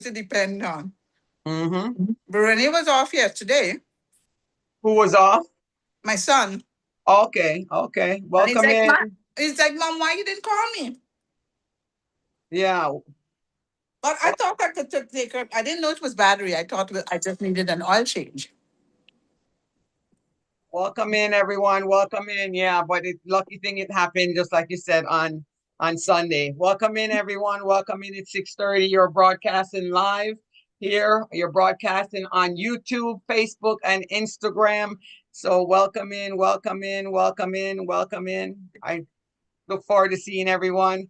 to depend on. Mm-hmm. But Renee was off yesterday, Who was off? my son. Okay, okay. And he's Welcome like, in. Mom, why you didn't call me? Yeah. But I Wel- thought I could take her. I didn't know it was battery. I thought I just needed an oil change. Welcome in, everyone. Welcome in. Yeah, but it lucky thing it happened just like you said on Sunday. Welcome in, everyone. Welcome in at 6:30. You're broadcasting live here. You're broadcasting on YouTube, Facebook, and Instagram. So welcome in, welcome in, welcome in, welcome in. I look forward to seeing everyone.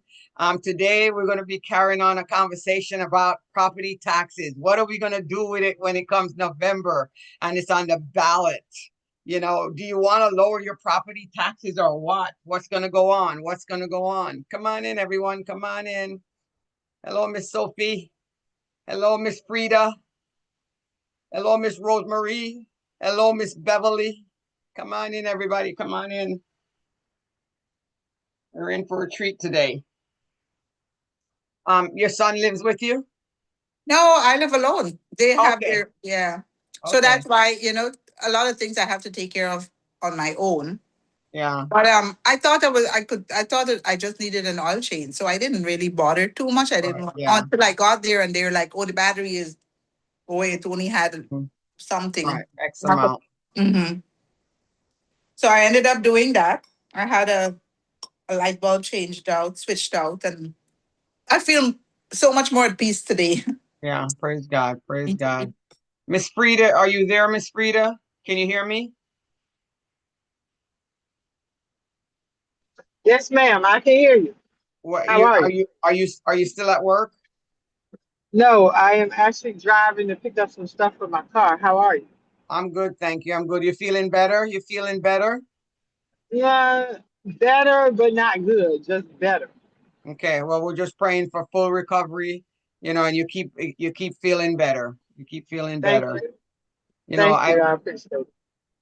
Today, we're going to be carrying on a conversation about property taxes. What are we going to do with it when it comes November and it's on the ballot? Do you want to lower your property taxes or what? What's going to go on? What's going to go on? Come on in, everyone. Come on in. Hello, Miss Sophie. Hello, Miss Frida. Hello, Miss Rosemary. Hello, Miss Beverly. Come on in, everybody. Come on in. We're in for a treat today. Your son lives with you? No, I live alone. They have Okay. their, yeah. So Okay. that's why, a lot of things I have to take care of on my own. Yeah. But I thought I thought that I just needed an oil change. So I didn't really bother too much. I Right. didn't Yeah. until I got there and they're like, oh, the battery is, oh, it only had Mm. Right. something. X amount. Mm-hmm. So I ended up doing that. I had a light bulb changed out, switched out, and I feel so much more at peace today. Yeah. Praise God. Praise God. Miss Frida, are you there, Miss Frida? Can you hear me? Yes, ma'am. I can hear you. What How you are are you? you are you are you still at work? No, I am actually driving to pick up some stuff for my car. How are you? I'm good, thank you. I'm good. You feeling better? You feeling better? Yeah, better, but not good. Just better. Okay. Well, we're just praying for full recovery, and you keep feeling better. You keep feeling Thank better. you. Thank I you. I appreciate it.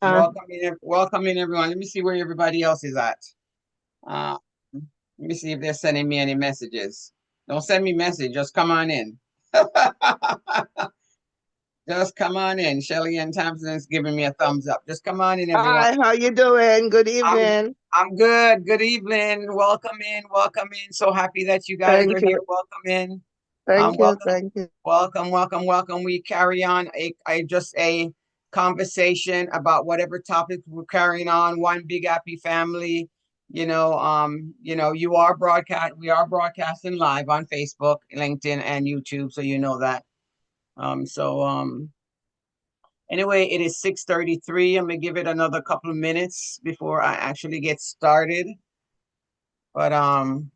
Huh? welcome in everyone. Let me see where everybody else is at. Uh, let me see if they're sending me any messages. Don't send me message. Just come on in. Just come on in. Shelly Ann Thompson is giving me a thumbs up. Just come on in, everyone. Hi, how you doing? Good I'm evening. I'm good. Good evening. Welcome in. Welcome in. So happy that you guys are Thank here. you. Welcome in. Thank you. Welcome, Thank you. welcome, welcome, welcome. We carry on a conversation about whatever topic we're carrying on. One big happy family. We are broadcasting live on Facebook, LinkedIn, and YouTube, so you know that. Anyway, it is 6:33. I'm gonna give it another couple of minutes before I actually get started. But I'm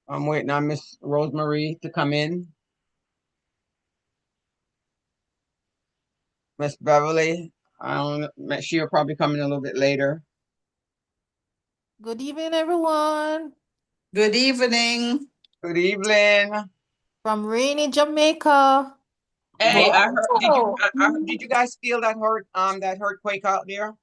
waiting on Miss Rosemary to come in. Miss Beverly, I don't know. She'll probably come in a little bit later. Good evening, everyone. Good evening. Good evening. From rainy Jamaica. Hey, I heard. Oh, Did you guys feel that earthquake out there?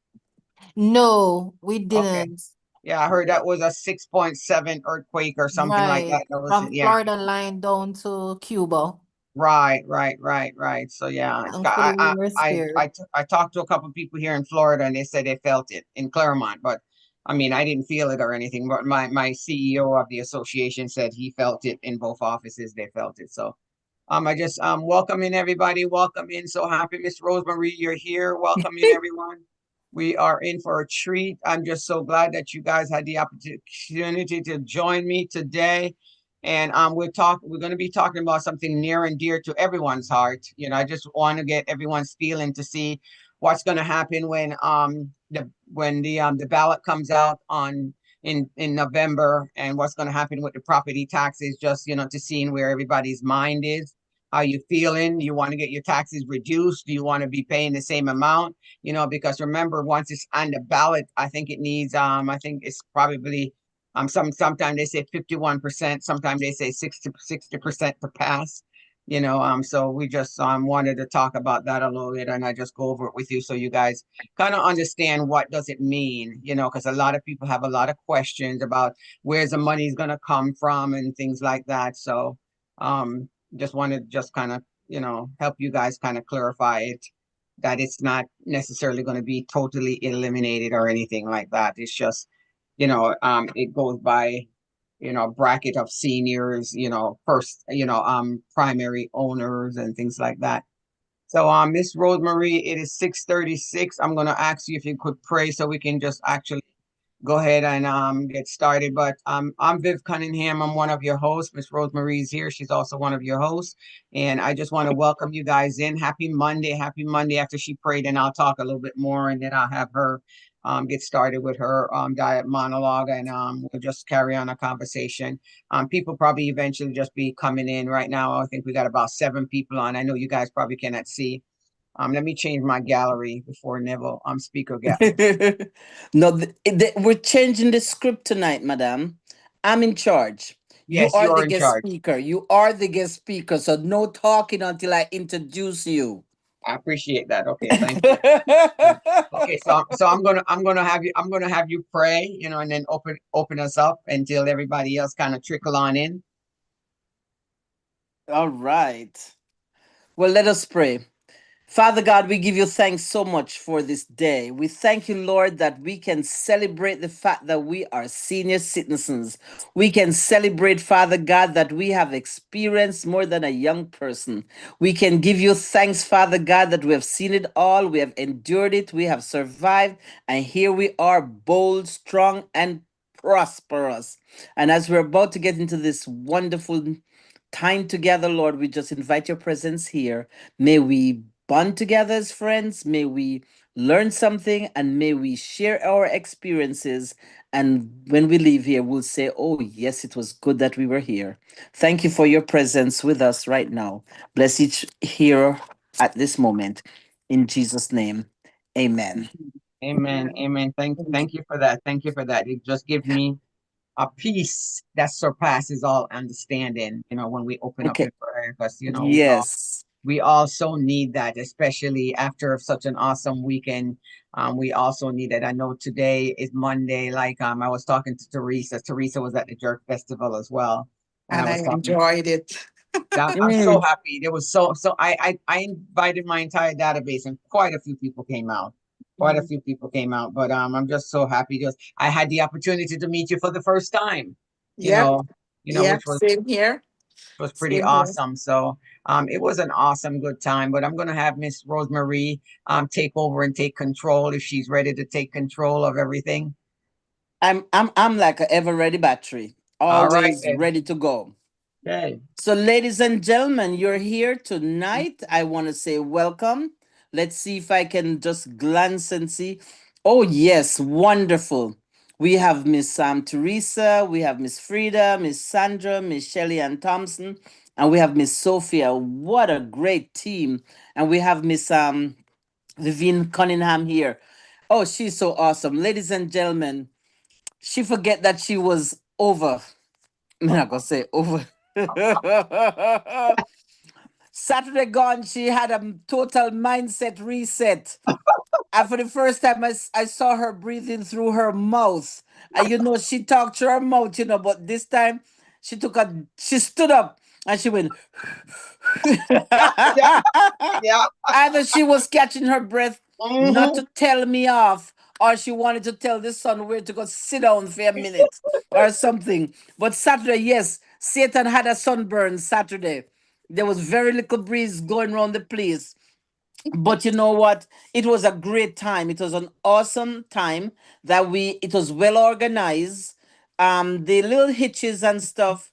No, we Okay. didn't. Yeah, I heard that was a 6.7 earthquake or something like Right. that. That was, From yeah. Florida line down to Cuba. Right, right, right, right. So yeah, Thankfully, we were spared. I talked to a couple of people here in Florida and they said they felt it in Claremont, but I mean I didn't feel it or anything. But my CEO of the association said he felt it in both offices. They felt it. So I just welcome in everybody. Welcome in. So happy, Miss Rosemary, you're here. Welcome in everyone. We are in for a treat. I'm just so glad that you guys had the opportunity to join me today. And we're going to be talking about something near and dear to everyone's heart. I just want to get everyone's feeling to see what's going to happen when the ballot comes out on in November, and what's going to happen with the property taxes, just to seeing where everybody's mind is. How you feeling? You want to get your taxes reduced? Do you want to be paying the same amount? Because remember, once it's on the ballot, I think it needs I think it's probably sometimes they say 51%, sometimes they say 60% to pass. So we just wanted to talk about that a little bit, and I just go over it with you so you guys kind of understand what does it mean, because a lot of people have a lot of questions about where's the money's gonna come from and things like that. So Just want to just kind of, help you guys kind of clarify it, that it's not necessarily going to be totally eliminated or anything like that. It's just, it goes by, bracket of seniors, first, primary owners and things like that. So, Miss Rosemary, it is 6:36. I'm gonna ask you if you could pray so we can just actually go ahead and get started. But I'm Viv Cunningham. I'm one of your hosts. Miss Rosemary is here. She's also one of your hosts. And I just want to welcome you guys in. Happy Monday. Happy Monday. After she prayed, and I'll talk a little bit more, and then I'll have her get started with her diet monologue, and we'll just carry on a conversation. People probably eventually just be coming in right now. I think we got about 7 people on. I know you guys probably cannot see. Let me change my gallery before Neville speaker No, we're changing the script tonight, madam. I'm in charge. You Yes, are you're the in guest charge. speaker. You are the guest speaker. So no talking until I introduce you. I appreciate that. Okay, thank you. Okay, so I'm gonna have you pray, and then open us up until everybody else kind of trickle on in. All right. Well, let us pray. Father God, we give you thanks so much for this day. We thank you, Lord, that we can celebrate the fact that we are senior citizens. We can celebrate, Father God, that we have experienced more than a young person. We can give you thanks, Father God, that we have seen it all, we have endured it, we have survived, and here we are, bold, strong, and prosperous. And as we're about to get into this wonderful time together, Lord, we just invite your presence here. May we bond together as friends. May we learn something and may we share our experiences. And when we leave here, we'll say, oh, yes, it was good that we were here. Thank you for your presence with us right now. Bless each here at this moment. In Jesus' name, amen. Amen. Amen. Thank you for that. Thank you for that. It just gives me a peace that surpasses all understanding, when we open up Okay. in prayer, because Yes. we also need that, especially after such an awesome weekend. We also need it. I know today is Monday. Like I was talking to Teresa. Teresa was at the Jerk Festival as well, and I And I was talking. enjoyed it. I'm so Mm. happy. There was so I invited my entire database, and quite a few people came out. Quite a Mm. few people came out, but I'm just so happy because I had the opportunity to meet you for the first time. You Yep. know, Yep. which was Same here. pretty Same here. awesome. So it was an awesome good time. But I'm gonna have Miss Rosemary take over and take control if she's ready to take control of everything. I'm like a ever ready battery, All right always then. ready to go. Okay. So, ladies and gentlemen, you're here tonight. I want to say welcome. Let's see if I can just glance and see. Oh, yes, wonderful. We have Miss Teresa, we have Miss Frida, Miss Sandra, Miss Shelley Ann Thompson, and we have Miss Sophia. What a great team. And we have Miss Viv Cunningham here. Oh, she's so awesome. Ladies and gentlemen, she forget that she was over. I'm not gonna say over. Saturday gone, she had a total mindset reset. And for the first time, I saw her breathing through her mouth. And she talked through her mouth, but this time she stood up and she went. Yeah. Yeah. Either she was catching her breath not Hmm. to tell me off, or she wanted to tell the son where to go sit down for a minute or something. But Saturday, yes, Satan had a sunburn Saturday. There was very little breeze going around the place. But you know what? It was a great time. It was an awesome time it was well organized. The little hitches and stuff,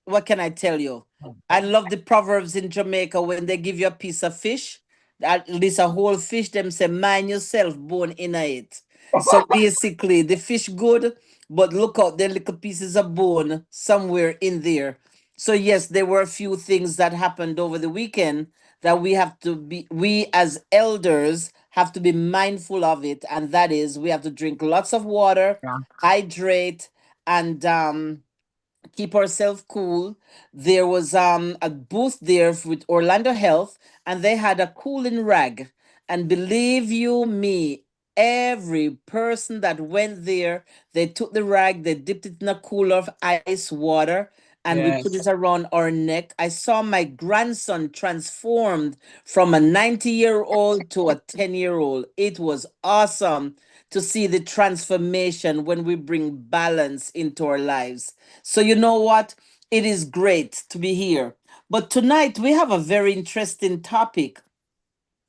what can I tell you? I love the proverbs in Jamaica when they give you a piece of fish, at least a whole fish, them say, mind yourself, bone in it. So basically, the fish good, but look out, there little pieces of bone somewhere in there. So yes, there were a few things that happened over the weekend that we as elders have to be mindful of it, and that is we have to drink lots of water, Yeah. hydrate, and keep ourselves cool. There was a booth there with Orlando Health, and they had a cooling rag. And believe you me, every person that went there, they took the rag, they dipped it in a cooler of ice water, and we put it around our neck. I saw my grandson transformed from a 90-year-old to a 10-year-old. It was awesome to see the transformation when we bring balance into our lives. So, you know what? It is great to be here. But tonight we have a very interesting topic,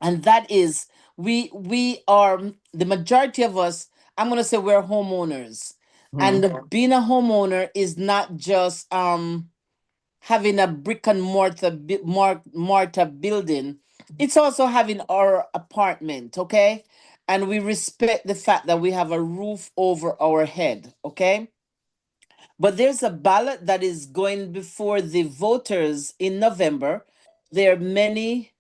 and that is we are the majority of us, I'm going to say we're homeowners. And being a homeowner is not just having a brick and mortar building. It's also having our apartment, okay? And we respect the fact that we have a roof over our head, okay? But there's a ballot that is going before the voters in November. There are many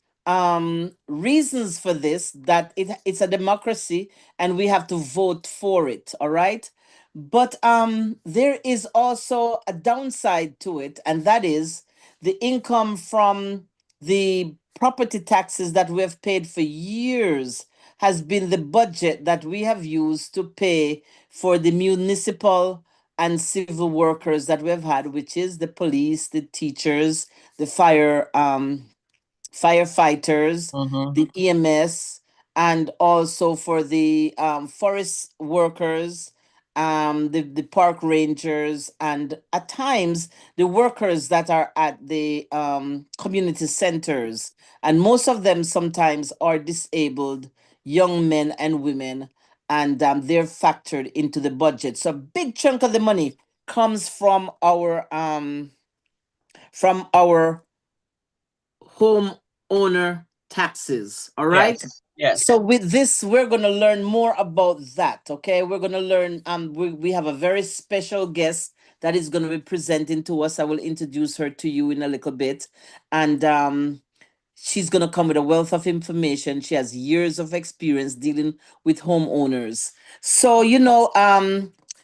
reasons for this, that it's a democracy and we have to vote for it, all right? But there is also a downside to it, and that is the income from the property taxes that we have paid for years has been the budget that we have used to pay for the municipal and civil workers that we have had, which is the police, the teachers, the firefighters, the EMS, and also for the forest workers, the park rangers, and at times the workers that are at the community centers. And most of them sometimes are disabled young men and women, and they're factored into the budget. So a big chunk of the money comes from our homeowner taxes. All right. Yes. So with this, we're gonna learn more about that. Okay, we're gonna learn. We have a very special guest that is gonna be presenting to us. I will introduce her to you in a little bit, and she's going to come with a wealth of information. She has years of experience dealing with homeowners. So,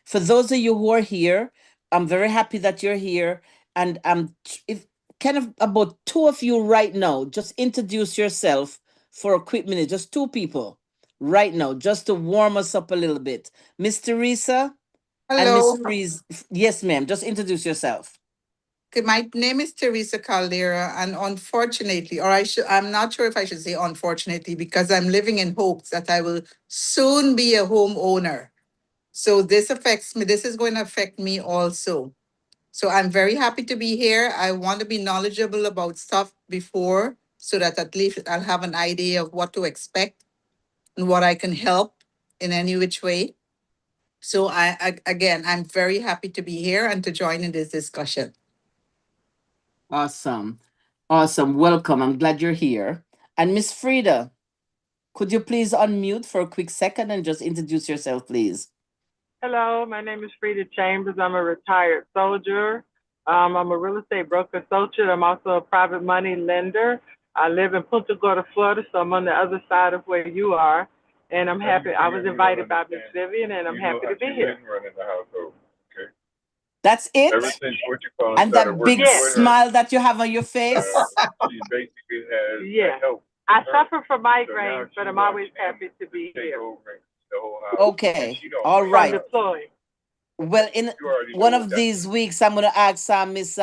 for those of you who are here, I'm very happy that you're here. And if kind of about two of you right now, just introduce yourself for a quick minute, just two people right now, just to warm us up a little bit. Miss Teresa and Miss Hello. Freeze. Yes, ma'am. Just introduce yourself. Okay, my name is Teresa Caldera, and unfortunately, or I'm not sure if I should say unfortunately, because I'm living in hopes that I will soon be a homeowner. So this affects me. This is going to affect me also. So I'm very happy to be here. I want to be knowledgeable about stuff before, so that at least I'll have an idea of what to expect and what I can help in any which way. So again, I'm very happy to be here and to join in this discussion. Awesome. Awesome. Welcome. I'm glad you're here. And Miss Frida, could you please unmute for a quick second and just introduce yourself, please? Hello, my name is Frida Chambers. I'm a retired soldier. I'm a real estate broker associate. I'm also a private money lender. I live in Punta Gorda, Florida, so I'm on the other side of where you are. And I'm happy. I was invited by Miss Vivian, and I'm happy to be here. That's it? And that big smile that you have on your face? Yeah. I suffer from migraines, but I'm always happy to be here. Okay. All right. From deployed. Well, in one of these weeks, I'm gonna ask Miss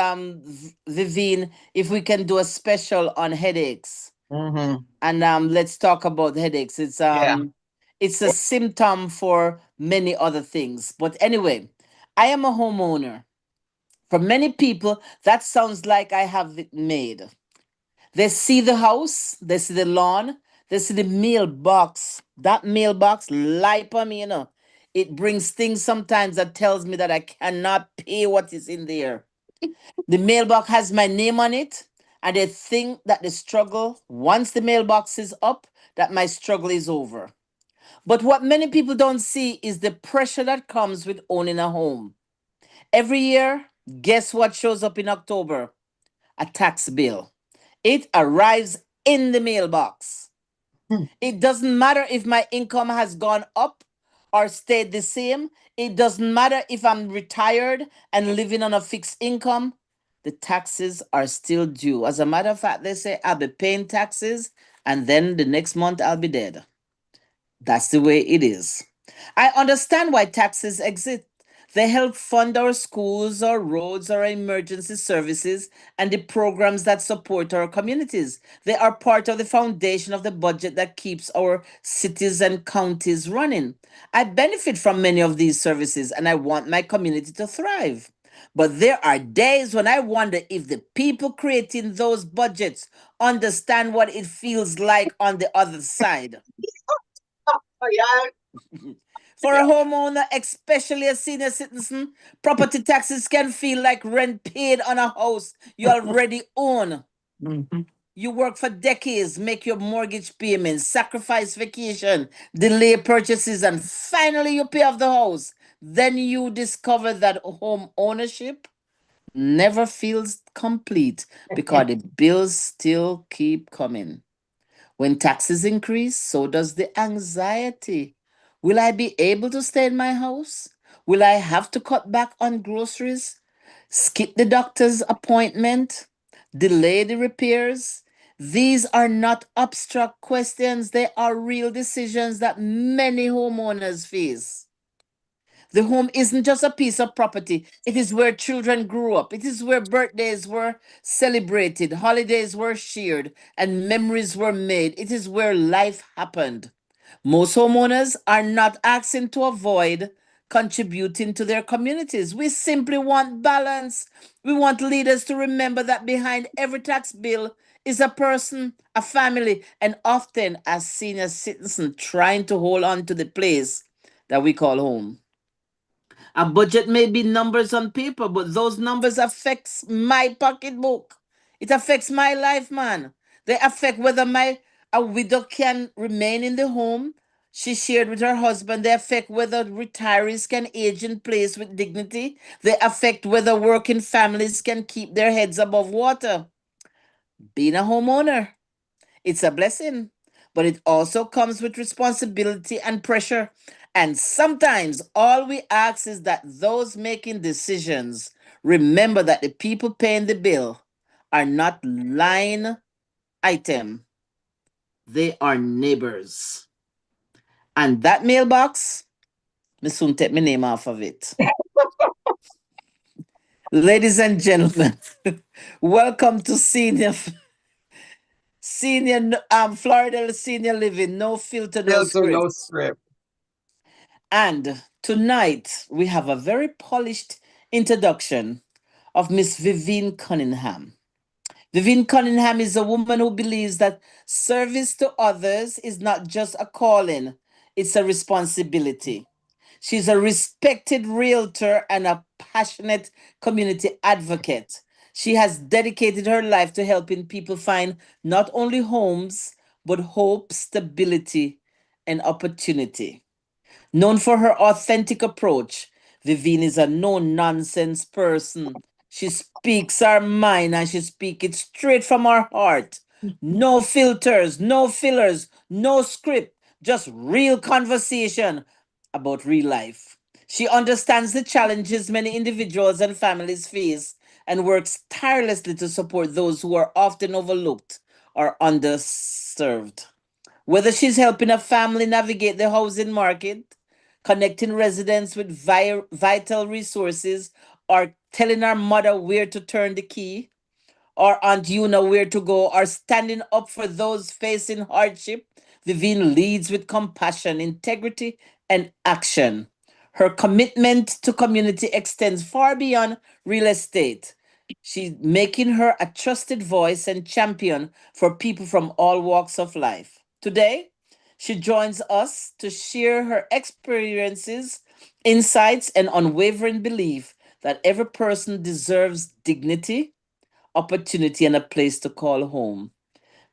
Vivine if we can do a special on headaches. And let's talk about headaches. It's a symptom for many other things. But anyway, I am a homeowner. For many people, that sounds like I have it made. They see the house, they see the lawn, they see the mailbox. That mailbox light on me, It brings things sometimes that tells me that I cannot pay what is in there. The mailbox has my name on it, and they think that the struggle, once the mailbox is up, that my struggle is over. But what many people don't see is the pressure that comes with owning a home. Every year, guess what shows up in October? A tax bill. It arrives in the mailbox. It doesn't matter if my income has gone up or stayed the same. It doesn't matter if I'm retired and living on a fixed income. The taxes are still due. As a matter of fact, they say I'll be paying taxes and then the next month I'll be dead. That's the way it is. I understand why taxes exist. They help fund our schools, our roads, our emergency services, and the programs that support our communities. They are part of the foundation of the budget that keeps our cities and counties running. I benefit from many of these services and I want my community to thrive. But there are days when I wonder if the people creating those budgets understand what it feels like on the other side. Oh, yeah. For a homeowner, especially a senior citizen, property taxes can feel like rent paid on a house you already own. Mhm. You work for decades, make your mortgage payments, sacrifice vacation, delay purchases, and finally you pay off the house. Then you discover that home ownership never feels complete because the bills still keep coming. When taxes increase, so does the anxiety. Will I be able to stay in my house? Will I have to cut back on groceries? Skip the doctor's appointment? Delay the repairs? These are not abstract questions, they are real decisions that many homeowners face. The home isn't just a piece of property. It is where children grew up. It is where birthdays were celebrated, holidays were shared, and memories were made. It is where life happened. Most homeowners are not asking to avoid contributing to their communities. We simply want balance. We want leaders to remember that behind every tax bill is a person, a family, and often a senior citizen trying to hold on to the place that we call home. A budget may be numbers on paper, but those numbers affects my pocketbook. It affects my life, man. They affect whether my a widow can remain in the home she shared with her husband. They affect whether retirees can age in place with dignity. They affect whether working families can keep their heads above water. Being a homeowner, it's a blessing, but it also comes with responsibility and pressure. And sometimes all we ask is that those making decisions remember that the people paying the bill are not line item, they are neighbors. And that mailbox, me soon take my name off of it. Ladies and gentlemen, welcome to Florida Senior Living, no filter, no Filter, no script. script. And tonight we have a very polished introduction of Miss Vivian Cunningham. Vivian Cunningham is a woman who believes that service to others is not just a calling, it's a responsibility. She's a respected realtor and a passionate community advocate. She has dedicated her life to helping people find not only homes, but hope, stability, and opportunity. Known for her authentic approach, Vivian is a no nonsense person. She speaks her mind and she speaks it straight from her heart. No filters, no fillers, no script, just real conversation about real life. She understands the challenges many individuals and families face and works tirelessly to support those who are often overlooked or underserved. Whether she's helping a family navigate the housing market, connecting residents with vital resources, or telling our mother where to turn the key, or Aunt Una where to go, or standing up for those facing hardship, Vivian leads with compassion, integrity, and action. Her commitment to community extends far beyond real estate. She's making her a trusted voice and champion for people from all walks of life. Today, she joins us to share her experiences, insights, and unwavering belief that every person deserves dignity, opportunity, and a place to call home.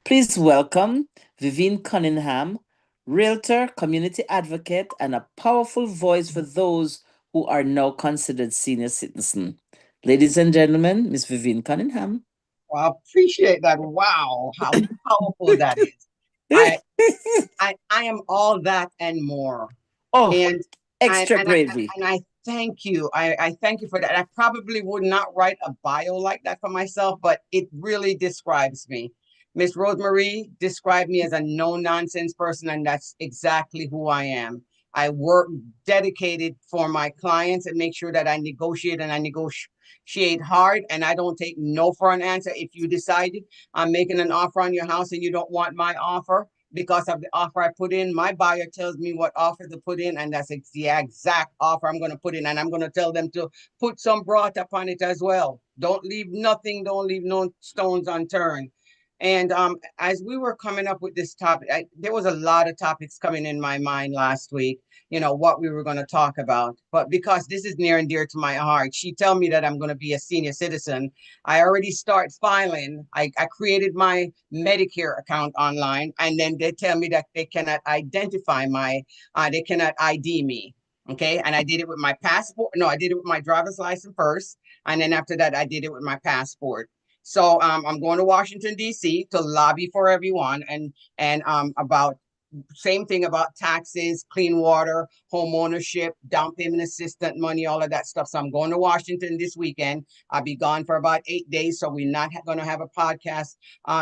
Please welcome Vivian Cunningham, realtor, community advocate, and a powerful voice for those who are now considered senior citizens. Ladies and gentlemen, Miss Vivian Cunningham. Well, I appreciate that. Wow, how powerful that is. I I am all that and more. Oh, And extra gravy. and I thank you. I thank you for that. I probably would not write a bio like that for myself, but it really describes me. Miss Rosemary described me as a no nonsense person, and that's exactly who I am. I work dedicated for my clients and make sure that I negotiate and I negotiate hard, and I don't take no for an answer. If you decide I'm making an offer on your house and you don't want my offer because of the offer I put in, my buyer tells me what offer to put in, and that's the exact offer I'm going to put in. And I'm going to tell them to put some broth upon it as well. Don't leave nothing, don't leave no stones unturned. And as we were coming up with this topic, there was a lot of topics coming in my mind last week, what we were going to talk about. But because this is near and dear to my heart, she told me that I'm going to be a senior citizen. I already start filing. I created my Medicare account online, and then they tell me that they cannot identify they cannot ID me. Okay. And I did it with my passport. No, I did it with my driver's license first. And then after that, I did it with my passport. So I'm going to Washington, D.C. to lobby for everyone and about same thing about taxes, clean water, home ownership, down payment assistance money, all of that stuff. So I'm going to Washington this weekend. I'll be gone for about 8 days. So we're not going to have a podcast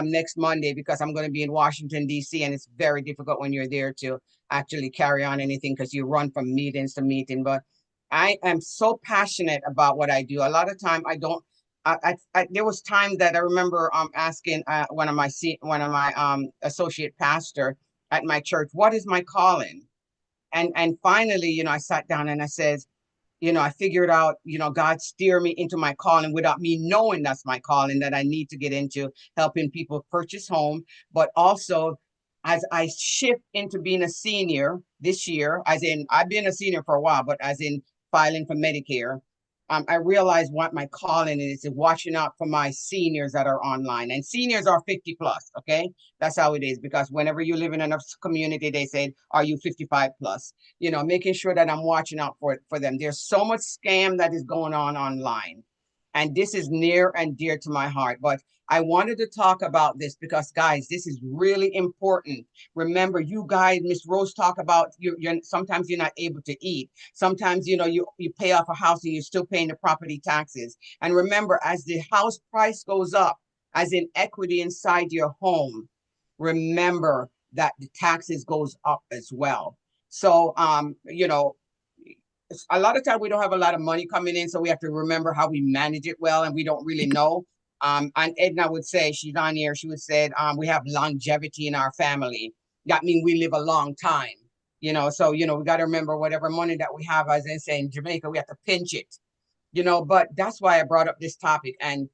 next Monday because I'm going to be in Washington, D.C. And it's very difficult when you're there to actually carry on anything because you run from meetings to meeting. But I am so passionate about what I do. A lot of time I don't. There was time that I remember asking one of my associate pastor at my church, what is my calling? And finally, I sat down and I says, I figured out, God steer me into my calling without me knowing that's my calling, that I need to get into helping people purchase home, but also as I shift into being a senior this year, as in I've been a senior for a while, but as in filing for Medicare, I realized what my calling is watching out for my seniors that are online. And seniors are 50 plus, okay? That's how it is, because whenever you live in a community, they say, are you 55 plus? Making sure that I'm watching out for them. There's so much scam that is going on online. And this is near and dear to my heart. But I wanted to talk about this because, guys, this is really important. Remember, you guys, Miss Rose, talk about sometimes you're not able to eat. Sometimes, you pay off a house and you're still paying the property taxes. And remember, as the house price goes up, as in equity inside your home, remember that the taxes goes up as well. So, a lot of time we don't have a lot of money coming in, so we have to remember how we manage it well, and we don't really know. And Edna would say, she's on here, she would say, we have longevity in our family. That means we live a long time, so, we got to remember whatever money that we have, as they say in Jamaica, we have to pinch it, but that's why I brought up this topic. And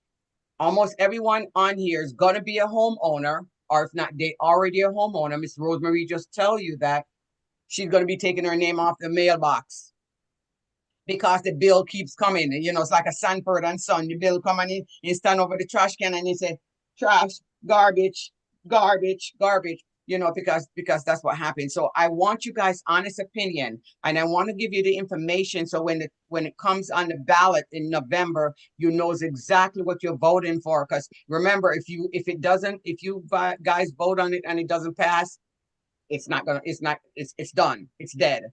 almost everyone on here is going to be a homeowner, or if not, they already a homeowner. Miss Rosemary just tell you that she's going to be taking her name off the mailbox because the bill keeps coming. It's like a Sanford and Son. The bill coming in, you stand over the trash can and you say, trash, garbage, garbage, garbage, because that's what happens. So I want you guys' honest opinion, and I want to give you the information so when it comes on the ballot in November, you knows exactly what you're voting for. Because remember, if you guys vote on it and it doesn't pass, it's done. It's dead.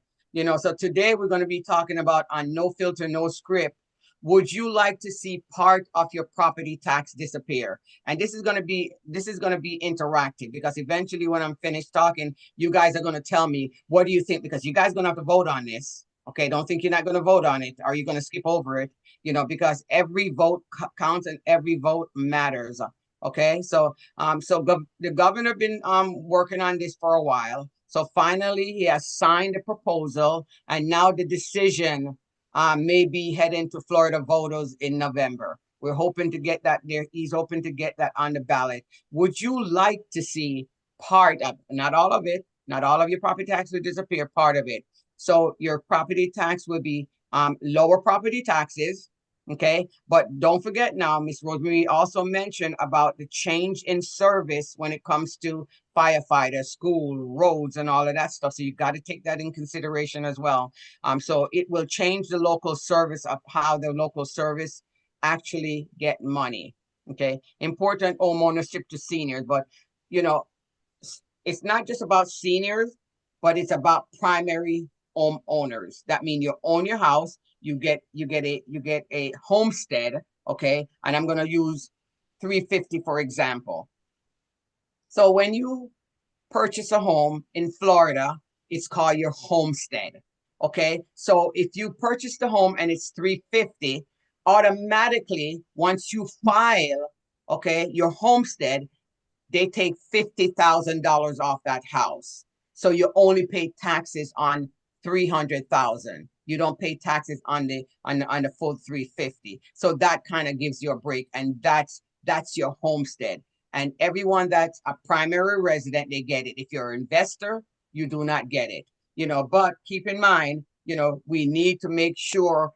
So today we're going to be talking about on No Filter, No Script. Would you like to see part of your property tax disappear? And this is going to be interactive, because eventually when I'm finished talking, you guys are going to tell me, what do you think? Because you guys are going to have to vote on this. Okay, don't think you're not going to vote on it. Are you going to skip over it? Because every vote counts and every vote matters. Okay, so the governor been working on this for a while. So finally, he has signed the proposal, and now the decision may be heading to Florida voters in November. We're hoping to get that there. He's hoping to get that on the ballot. Would you like to see part of, not all of it, not all of your property tax will disappear, part of it. So your property tax will be lower property taxes. Okay, but don't forget now, Miss Rosemary also mentioned about the change in service when it comes to firefighters, school, roads, and all of that stuff. So you got to take that in consideration as well. So it will change the local service of how the local service actually get money. Okay, important home ownership to seniors, but it's not just about seniors, but it's about primary home owners. That means you own your house, you get a homestead, okay? And I'm gonna use 350 for example. So when you purchase a home in Florida, it's called your homestead. Okay, so if you purchase the home and it's $350, automatically once you file, okay, your homestead, they take $50,000 off that house. So you only pay taxes on 300,000. You don't pay taxes on the full 350. So that kind of gives you a break, and that's your homestead. And everyone that's a primary resident, they get it. If you're an investor, you do not get it. But keep in mind, we need to make sure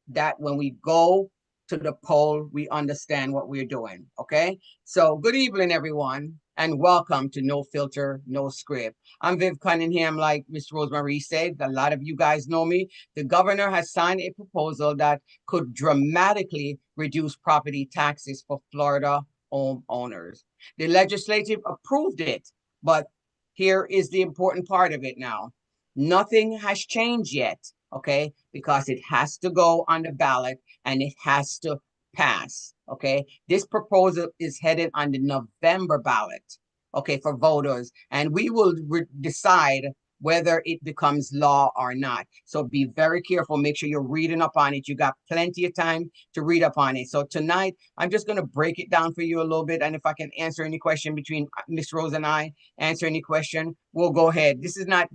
that when we go to the poll, we understand what we're doing. Okay. So good evening, everyone, and welcome to No Filter, No Script. I'm Viv Cunningham, like Miss Rosemary said. A lot of you guys know me. The governor has signed a proposal that could dramatically reduce property taxes for Florida homeowners. The legislature approved it, but here is the important part of it now. Nothing has changed yet, okay, because it has to go on the ballot and it has to pass, okay? This proposal is headed on the November ballot, okay, for voters, and we will decide whether it becomes law or not. So be very careful. Make sure you're reading up on it. You got plenty of time to read up on it. So tonight, I'm just going to break it down for you a little bit. And if I can answer any question between Miss Rose and I, answer any question, we'll go ahead. This is not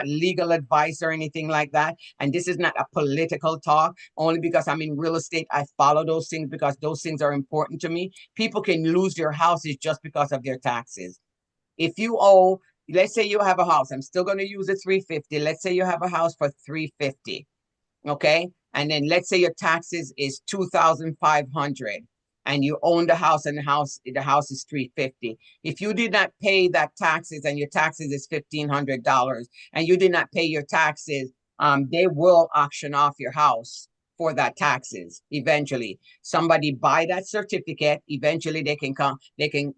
legal advice or anything like that. And this is not a political talk. Only because I'm in real estate, I follow those things because those things are important to me. People can lose their houses just because of their taxes. If you owe, let's say you have a house, I'm still going to use the 350. Let's say you have a house for 350, okay? And then let's say your taxes is 2,500 and you own the house and the house is 350. If you did not pay that taxes and your taxes is $1,500 and you did not pay your taxes, they will auction off your house for that taxes. Eventually somebody buy that certificate. Eventually they can come, they can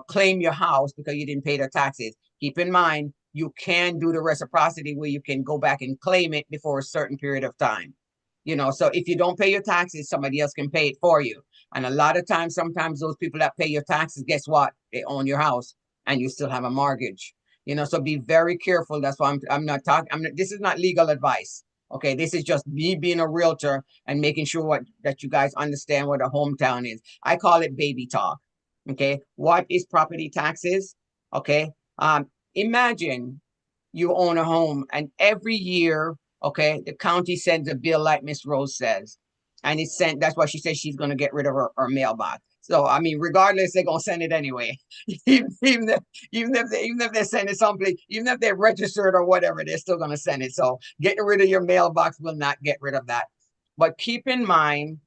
claim your house because you didn't pay the taxes. Keep in mind, you can do the reciprocity where you can go back and claim it before a certain period of time. So if you don't pay your taxes, somebody else can pay it for you. And a lot of times, sometimes those people that pay your taxes, guess what? They own your house and you still have a mortgage. So be very careful. That's why I'm not talking. This is not legal advice. Okay, this is just me being a realtor and making sure that you guys understand what a hometown is. I call it baby talk. Okay, what is property taxes? Okay, imagine you own a home and every year, okay, the county sends a bill like Miss Rose says, and it's sent. That's why she says she's going to get rid of her mailbox. So I mean, regardless, they're gonna send it anyway. even if they send it someplace, even if they're registered or whatever, they're still gonna send it. So getting rid of your mailbox will not get rid of that. But keep in mind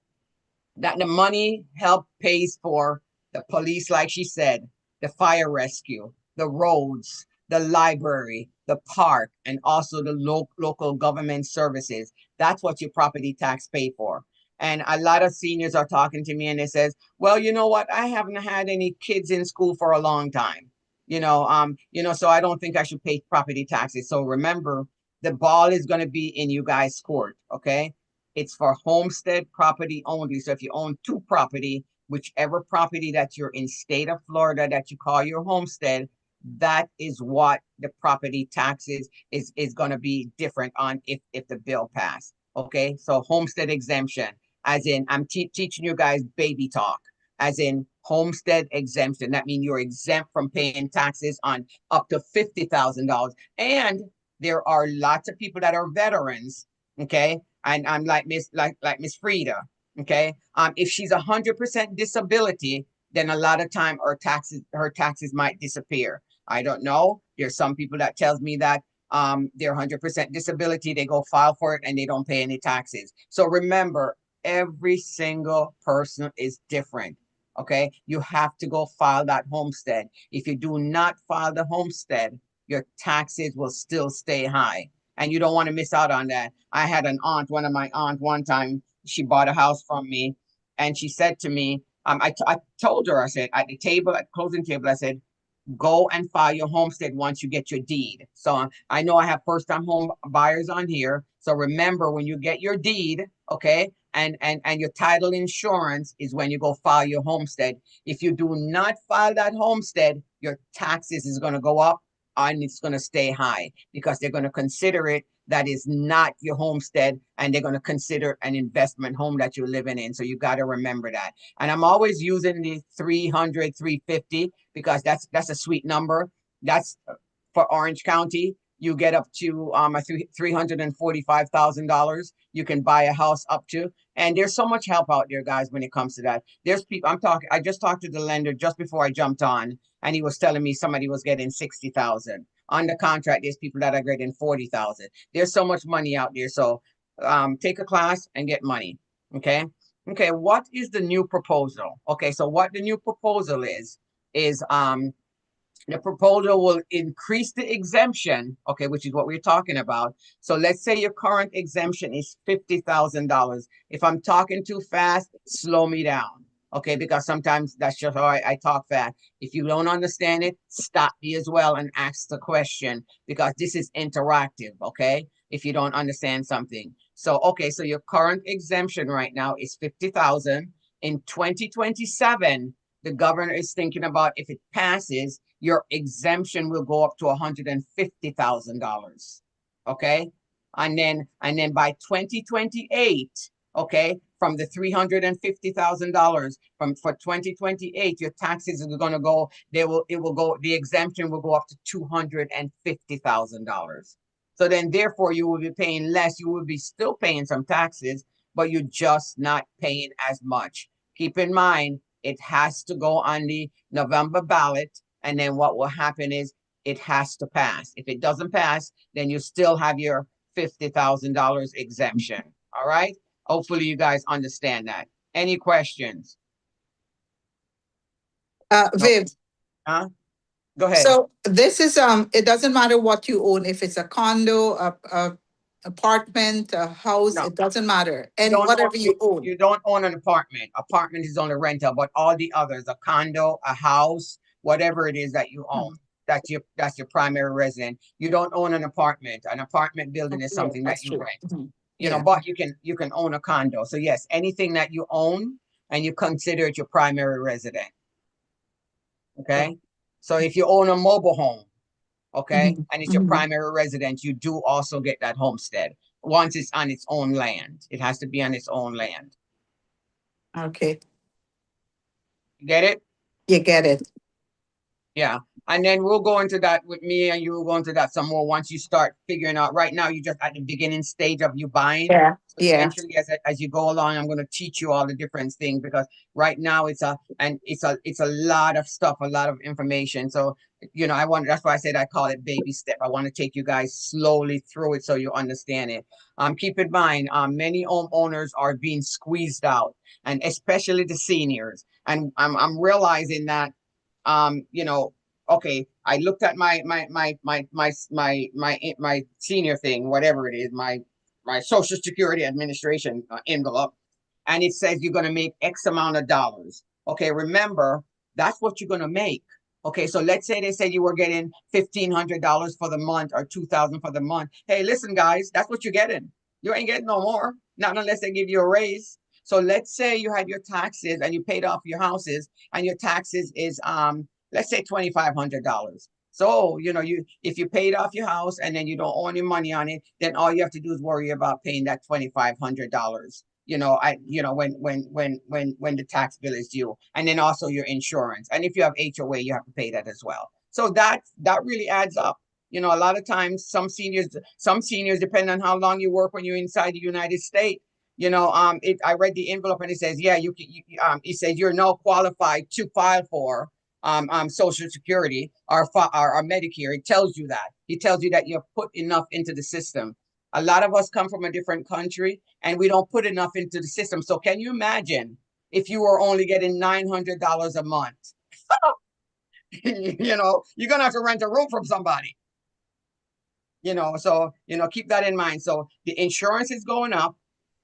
that the money help pays for the police, like she said, the fire rescue, the roads, the library, the park, and also the local government services. That's what your property tax pay for. And a lot of seniors are talking to me and they says, well, you know what? I haven't had any kids in school for a long time. So I don't think I should pay property taxes. So remember, the ball is going to be in you guys' court. Okay. It's for homestead property only. So if you own two property, whichever property that you're in state of Florida that you call your homestead, that is what the property taxes is going to be different on if the bill passed. Okay, so homestead exemption, as in I'm teaching you guys baby talk, as in homestead exemption. That means you're exempt from paying taxes on up to $50,000. And there are lots of people that are veterans. Okay, and I'm like Miss Frida. Okay, if she's 100% disability, then a lot of time her taxes might disappear. I don't know. There's some people that tells me that they're 100% disability, they go file for it and they don't pay any taxes. So remember, every single person is different. Okay, you have to go file that homestead. If you do not file the homestead, your taxes will still stay high. And you don't want to miss out on that. I had one of my aunts one time, she bought a house from me and she said to me, I told her, I said, at the table, at the closing table, I said, go and file your homestead once you get your deed. So I know I have first-time home buyers on here. So remember, when you get your deed, okay, and your title insurance is when you go file your homestead. If you do not file that homestead, your taxes is going to go up and it's going to stay high because they're going to consider it that is not your homestead, and they're going to consider an investment home that you're living in. So you got to remember that. And I'm always using the 300, 350 because that's a sweet number. That's for Orange County. You get up to $345,000. You can buy a house up to, and there's so much help out there, guys, when it comes to that. There's people I just talked to the lender just before I jumped on, and he was telling me somebody was getting 60,000. On the contract, there's people that are getting 40,000. There's so much money out there. So take a class and get money. Okay. Okay. What is the new proposal? Okay. So what the new proposal is the proposal will increase the exemption, okay, which is what we're talking about. So let's say your current exemption is $50,000. If I'm talking too fast, slow me down, okay, because sometimes that's just how I talk fast. If you don't understand it, stop me as well and ask the question, because this is interactive, okay, if you don't understand something. So, okay, so your current exemption right now is 50,000. In 2027, the governor is thinking about, if it passes, your exemption will go up to $150,000. Okay. And then by 2028, okay, from the $350,000 for 2028, your taxes are going to go, the exemption will go up to $250,000. So then therefore you will be paying less. You will be still paying some taxes, but you're just not paying as much. Keep in mind, it has to go on the November ballot. And then what will happen is it has to pass. If it doesn't pass, then you still have your $50,000 exemption. All right. Hopefully you guys understand that. Any questions? Viv, Huh? Go ahead. so this is it doesn't matter what you own, if it's a condo, a apartment, a house, No. it doesn't matter. And don't whatever own- you own. You don't own an apartment. Apartment is only rental, but all the others, a condo, a house, whatever it is that you own, that's your primary resident. You don't own an apartment. An apartment building is Yeah, something that that's you true. rent. Mhm. You know, Yeah. but you can own a condo. So yes, anything that you own and you consider it your primary resident. Okay. So if you own a mobile home, okay, Mhm. and it's your Mhm. primary residence, you do also get that homestead once it's on its own land. It has to be on its own land. Okay. Get it? You get it. Yeah. And then we'll go into that with me, and you will go into that some more once you start figuring out. Right now, you're just at the beginning stage of you buying. Yeah. So Yeah. eventually, as you go along, I'm going to teach you all the different things, because right now it's a lot of stuff, a lot of information. So, that's why I said I call it baby step. I want to take you guys slowly through it so you understand it. Keep in mind, many homeowners are being squeezed out, and especially the seniors. And I'm realizing that okay, I looked at my senior thing, whatever it is, my Social Security Administration envelope, and it says you're going to make X amount of dollars. Okay, remember, that's what you're going to make. Okay, so let's say they said you were getting $1,500 for the month or $2,000 for the month. Hey, listen, guys, that's what you're getting. You ain't getting no more, not unless they give you a raise. So let's say you had your taxes and you paid off your houses, and your taxes is let's say $2,500. So, if you paid off your house and then you don't owe any money on it, then all you have to do is worry about paying that $2,500. When the tax bill is due, and then also your insurance. And if you have HOA, you have to pay that as well. So that really adds up. A lot of times some seniors, depending on how long you work when you're inside the United States, I read the envelope and it says, yeah, it says you're now qualified to file for Social Security or Medicare. It tells you that. It tells you that you've put enough into the system. A lot of us come from a different country and we don't put enough into the system. So can you imagine if you were only getting $900 a month? You're gonna have to rent a room from somebody. So keep that in mind. So the insurance is going up.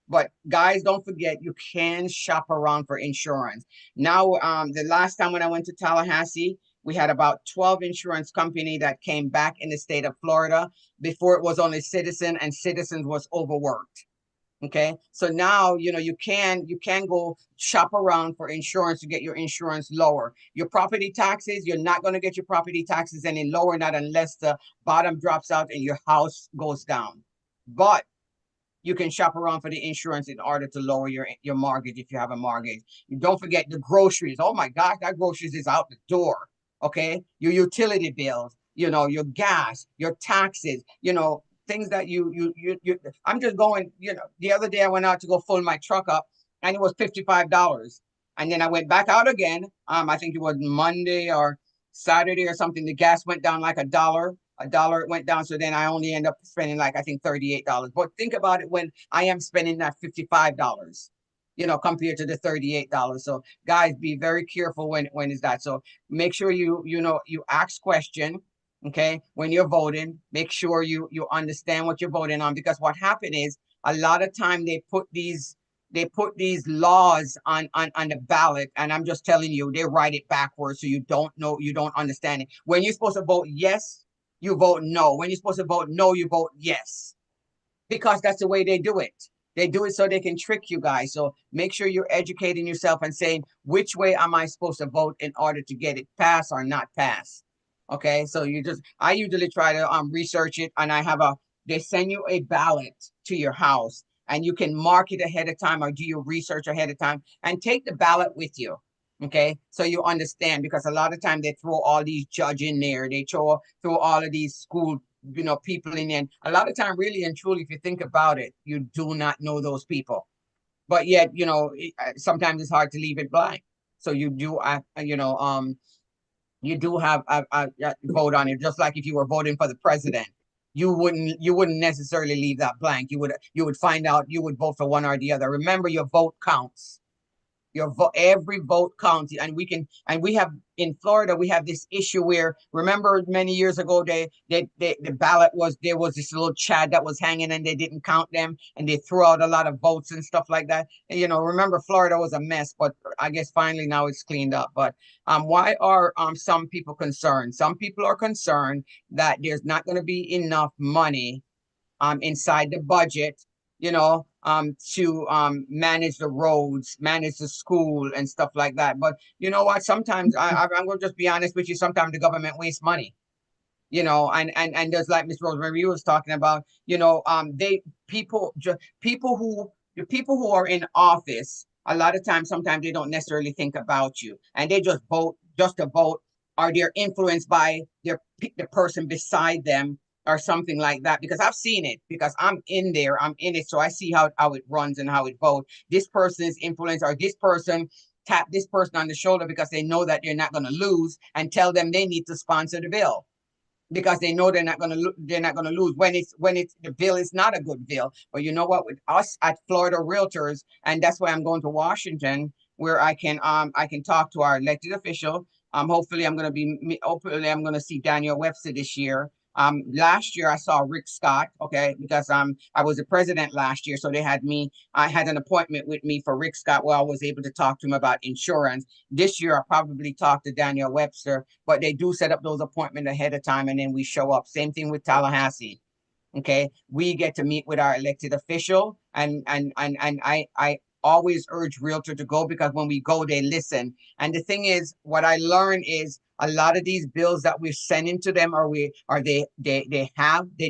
But guys, don't forget, you can shop around for insurance. Now, the last time when I went to Tallahassee, we had about 12 insurance company that came back in the state of Florida. Before, it was only Citizen, and Citizens was overworked. Okay, so now you can go shop around for insurance to get your insurance lower. Your property taxes, you're not going to get your property taxes any lower, not unless the bottom drops out and your house goes down. But you can shop around for the insurance in order to lower your mortgage if you have a mortgage. You don't forget the groceries. Oh my gosh, that groceries is out the door. Okay, your utility bills, your gas, your taxes, things that you. I'm just going. The other day I went out to go fill my truck up, and it was $55. And then I went back out again. I think it was Monday or Saturday or something. The gas went down like $1 it went down, so then I only end up spending like I think $38. But think about it, when I am spending that $55, compared to the $38. So guys, be very careful when is that. So make sure you ask question, okay, when you're voting. Make sure you understand what you're voting on, because what happened is a lot of time they put these laws on the ballot, and I'm just telling you, they write it backwards, so you don't know, you don't understand it. When you're supposed to vote yes, you vote no. When you're supposed to vote no, you vote yes, because that's the way they do it. They do it so they can trick you guys. So make sure you're educating yourself and saying, which way am I supposed to vote in order to get it passed or not passed? Okay, so I usually try to research it, and they send you a ballot to your house, and you can mark it ahead of time or do your research ahead of time and take the ballot with you. Okay, so you understand, because a lot of time they throw all these judge in there, they throw all of these school people in there. And a lot of time, really and truly, if you think about it, you do not know those people, but yet sometimes it's hard to leave it blank. So you do you do have a vote on it, just like if you were voting for the president. You wouldn't necessarily leave that blank. You would find out, you would vote for one or the other. Remember, your vote counts. Your vote, every vote counts. And we have in Florida, we have this issue where, remember, many years ago, the ballot there was this little Chad that was hanging, and they didn't count them, and they threw out a lot of votes and stuff like that. And, remember, Florida was a mess, but I guess finally now it's cleaned up. But why are some people concerned? Some people are concerned that there's not going to be enough money inside the budget, to manage the roads, manage the school and stuff like that. But you know what? Sometimes I'm going to just be honest with you. Sometimes the government wastes money, and just like Miss Rosemary was talking about, people who are in office, a lot of times, sometimes they don't necessarily think about you, and they just vote just to vote, or they're influenced by the person beside them or something like that. Because I've seen it, because I'm in it, so I see how it runs and how it votes. This person is influenced, or this person tap this person on the shoulder because they know that they're not going to lose, and tell them they need to sponsor the bill, because they know they're not going to lose when the bill is not a good bill. But you know what, with us at Florida Realtors, and that's why I'm going to Washington, where I can talk to our elected official. Hopefully I'm going to see Daniel Webster this year. Last year I saw Rick Scott, okay, because I was the president last year, so I had an appointment with me for Rick Scott, where I was able to talk to him about insurance. This year I probably talk to Daniel Webster, but they do set up those appointments ahead of time, and then we show up. Same thing with Tallahassee. Okay, we get to meet with our elected official, and I always urge Realtor to go, because when we go, they listen. And the thing is, what I learned is, a lot of these bills that we're sending to them, they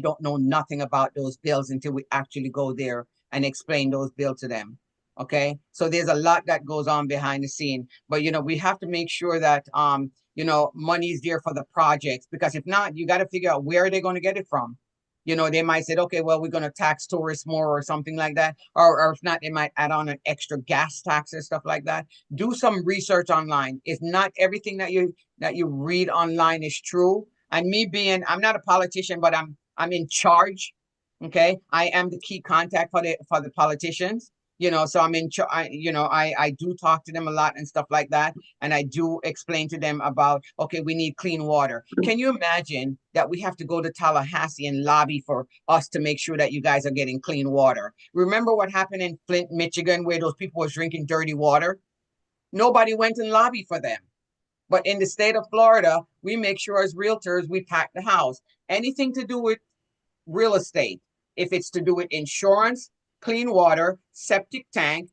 don't know nothing about those bills until we actually go there and explain those bills to them. Okay, so there's a lot that goes on behind the scene, but we have to make sure that money is there for the projects, because if not, you got to figure out where they're going to get it from. They might say, okay, well, we're going to tax tourists more or something like that. Or if not, they might add on an extra gas tax or stuff like that. Do some research online. It's not everything that you read online is true. And I'm not a politician, but I'm in charge. Okay. I am the key contact for the politicians. So I'm in charge. I do talk to them a lot and stuff like that. And I do explain to them about, okay, we need clean water. Can you imagine that we have to go to Tallahassee and lobby for us to make sure that you guys are getting clean water? Remember what happened in Flint, Michigan, where those people were drinking dirty water? Nobody went and lobbied for them. But in the state of Florida, we make sure as realtors, we pack the house. Anything to do with real estate, if it's to do with insurance, clean water, septic tank,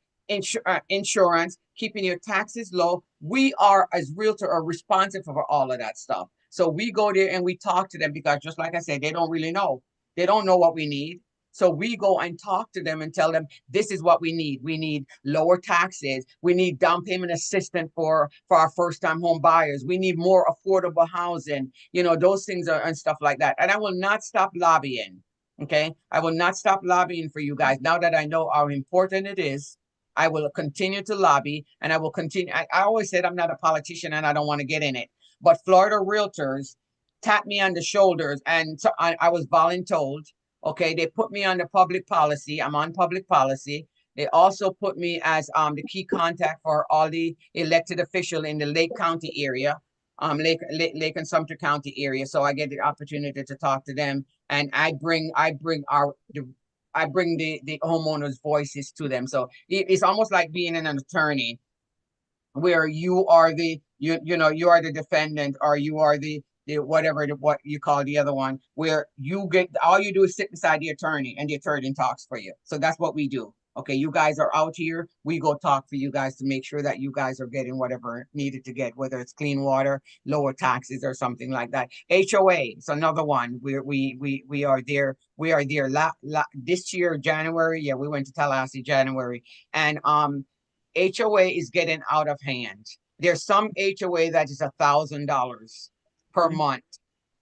insurance, keeping your taxes low. We are, as realtor, are responsible for all of that stuff. So we go there and we talk to them because, just like I said, they don't really know. They don't know what we need. So we go and talk to them and tell them this is what we need. We need lower taxes. We need down payment assistance for our first time home buyers. We need more affordable housing. Those things are and stuff like that. And I will not stop lobbying. Okay, I will not stop lobbying for you guys. Now that I know how important it is, I will continue to lobby, and I will continue. I always said I'm not a politician and I don't want to get in it, but Florida realtors tapped me on the shoulders, and so I was voluntold. Okay, they put me on the public policy. I'm on public policy. They also put me as the key contact for all the elected official in the Lake County area, Lake and Sumter County area. So I get the opportunity to talk to them, and I bring the homeowners' voices to them. So it's almost like being an attorney, where you are you are the defendant, or you are the whatever what you call the other one, where you get all you do is sit beside the attorney and the attorney talks for you. So that's what we do. Okay, you guys are out here, we go talk for you guys to make sure that you guys are getting whatever needed to get, whether it's clean water, lower taxes, or something like that. HOA is another one where we are there. We are there this year, January. Yeah, we went to Tallahassee January, and HOA is getting out of hand. There's some HOA that is $1,000 per month.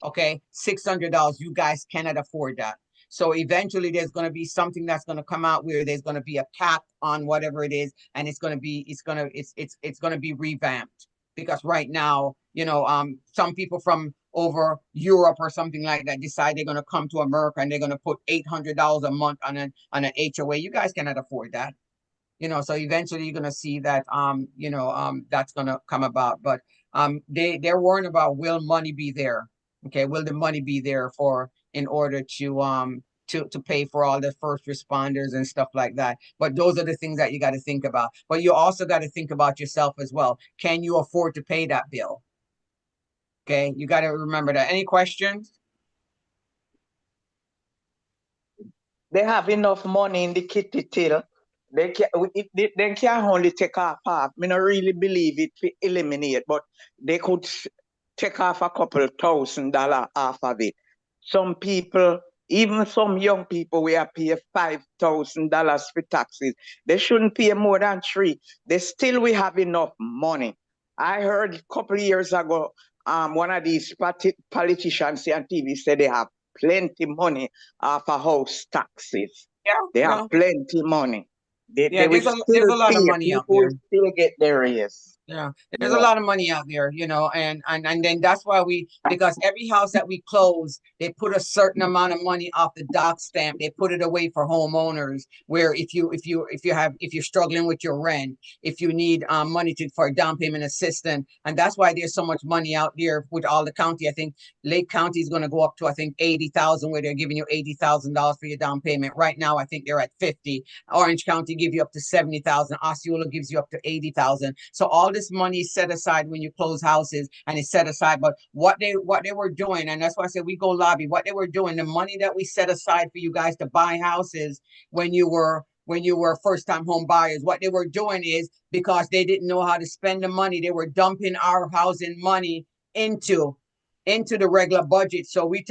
Okay, $600. You guys cannot afford that. So eventually there's going to be something that's going to come out where there's going to be a cap on whatever it is, and it's going to be revamped. Because right now, some people from over Europe or something like that decide they're going to come to America and they're going to put $800 a month on an HOA. You guys cannot afford that. So eventually you're gonna see that that's gonna come about. But they're worrying about, will money be there? Okay, will the money be there for in order to pay for all the first responders and stuff like that? But those are the things that you got to think about. But you also got to think about yourself as well. Can you afford to pay that bill? Okay, you got to remember that. Any questions? They have enough money in the kitty till they can only take off half. I don't really believe it to eliminate, but they could take off a couple $1,000 off of it. Some people, even some young people, we are pay $5,000 for taxes. They shouldn't pay more than $3,000. They still we have enough money. I heard a couple of years ago, one of these politicians on TV said they have plenty money for house taxes. Yeah, they have plenty money. They there's a lot of money out there. Still get their raise. Yeah, there's a lot of money out there, and then that's why because every house that we close, they put a certain amount of money off the dock stamp. They put it away for homeowners, where if you're struggling with your rent, if you need money for a down payment assistance, and that's why there's so much money out there with all the county. I think Lake County is going to go up to 80,000, where they're giving you $80,000 for your down payment. Right now, I think they're at 50. Orange County give you up to 70,000. Osceola gives you up to 80,000. So all this money is set aside when you close houses, and it's set aside. But what they were doing, and that's why I said we go lobby, what they were doing, the money that we set aside for you guys to buy houses when you were first time home buyers, what they were doing is, because they didn't know how to spend the money, they were dumping our housing money into the regular budget. So we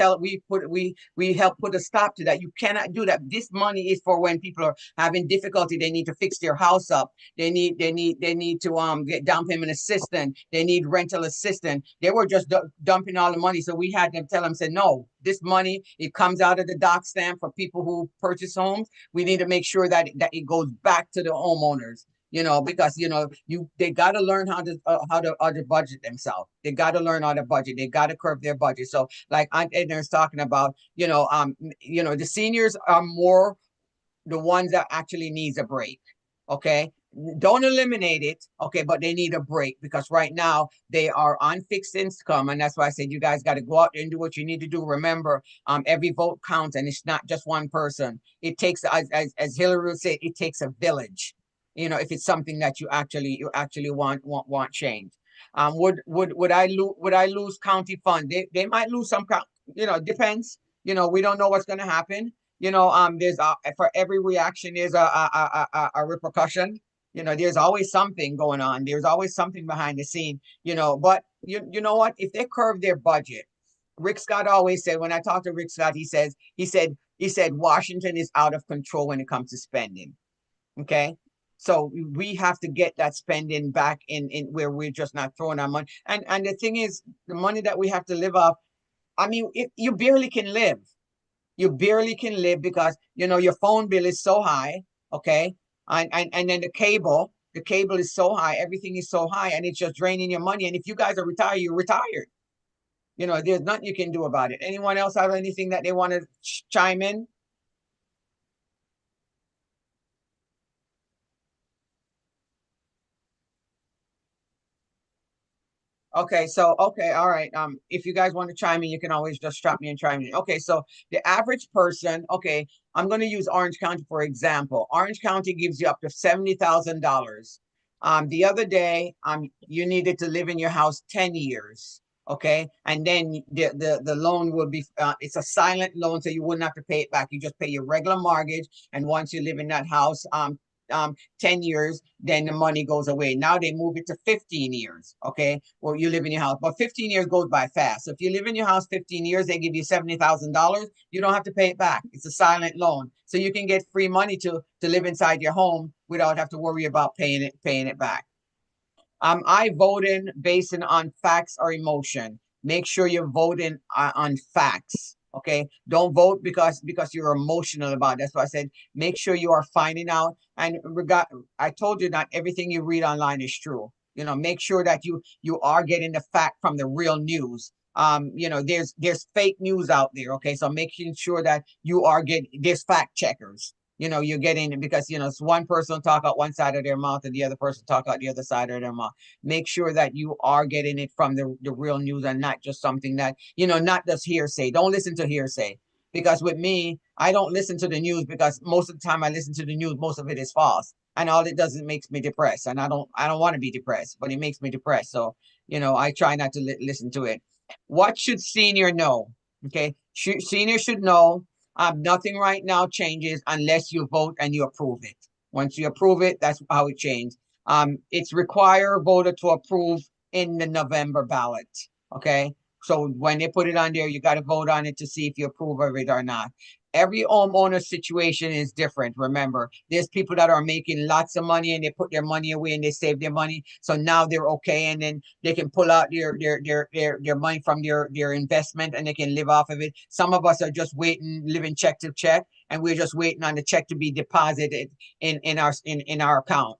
help put a stop to that. You cannot do that. This money is for when people are having difficulty. They need to fix their house up. They need to get down payment assistance. They need rental assistance. They were just dumping all the money. So we had to tell them, say, no, this money, it comes out of the dock stamp for people who purchase homes. We need to make sure that it goes back to the homeowners. Because they got to learn how to budget themselves. They got to learn how to budget. They got to curb their budget. So, like Aunt Edna's talking about, the seniors are more the ones that actually needs a break. Okay, don't eliminate it. Okay, but they need a break, because right now they are on fixed income, and that's why I said you guys got to go out and do what you need to do. Remember, every vote counts, and it's not just one person. It takes, as Hillary would say, it takes a village. If it's something that you actually want change. Would I lose county fund? They might lose some, depends. We don't know what's going to happen. there's for every reaction there's a repercussion. There's always something going on. There's always something behind the scene. But you know what? If they curve their budget, Rick Scott always said, when I talked to Rick Scott, he said Washington is out of control when it comes to spending. Okay. So we have to get that spending back in where we're just not throwing our money. And the thing is, the money that we have to live off, I mean, you barely can live. You barely can live because your phone bill is so high. Okay. And then the cable is so high, everything is so high, and it's just draining your money. And if you guys are retired, you're retired. There's nothing you can do about it. Anyone else have anything that they want to chime in? Okay, all right. If you guys want to chime in, you can always just stop me and chime in. Okay, so the average person, okay, I'm going to use Orange County for example. Orange County gives you up to $70,000. The other day, you needed to live in your house 10 years. Okay, and then the loan will be it's a silent loan, so you wouldn't have to pay it back. You just pay your regular mortgage, and once you live in that house, 10 years, then the money goes away. Now they move it to 15 years. Okay. Well, you live in your house, but 15 years goes by fast. So if you live in your house 15 years, they give you $70,000. You don't have to pay it back. It's a silent loan. So you can get free money to live inside your home without have to worry about paying it back. I voting based on facts or emotion. Make sure you're voting on facts. Okay, don't vote because you're emotional about it. That's why I said make sure you are finding out. And I told you not everything you read online is true. Make sure that you are getting the fact from the real news. There's fake news out there. Okay, so making sure that you are getting there's fact checkers. You're getting it because it's one person talk out one side of their mouth and the other person talk out the other side of their mouth. Make sure that you are getting it from the real news and not just something that not just hearsay. Don't listen to hearsay, because with me, I don't listen to the news because most of the time I listen to the news, most of it is false, and all it does is makes me depressed, and I don't want to be depressed, but it makes me depressed. So I try not to listen to it. What should senior know? Okay, senior should know nothing right now changes unless you vote and you approve it. Once you approve it, that's how it changes. It's require voter to approve in the November ballot. Okay. So when they put it on there, you got to vote on it to see if you approve of it or not. Every homeowner situation is different. Remember, there's people that are making lots of money and they put their money away and they save their money. So now they're okay. And then they can pull out their money from their investment and they can live off of it. Some of us are just waiting, living check to check, and we're just waiting on the check to be deposited in our account.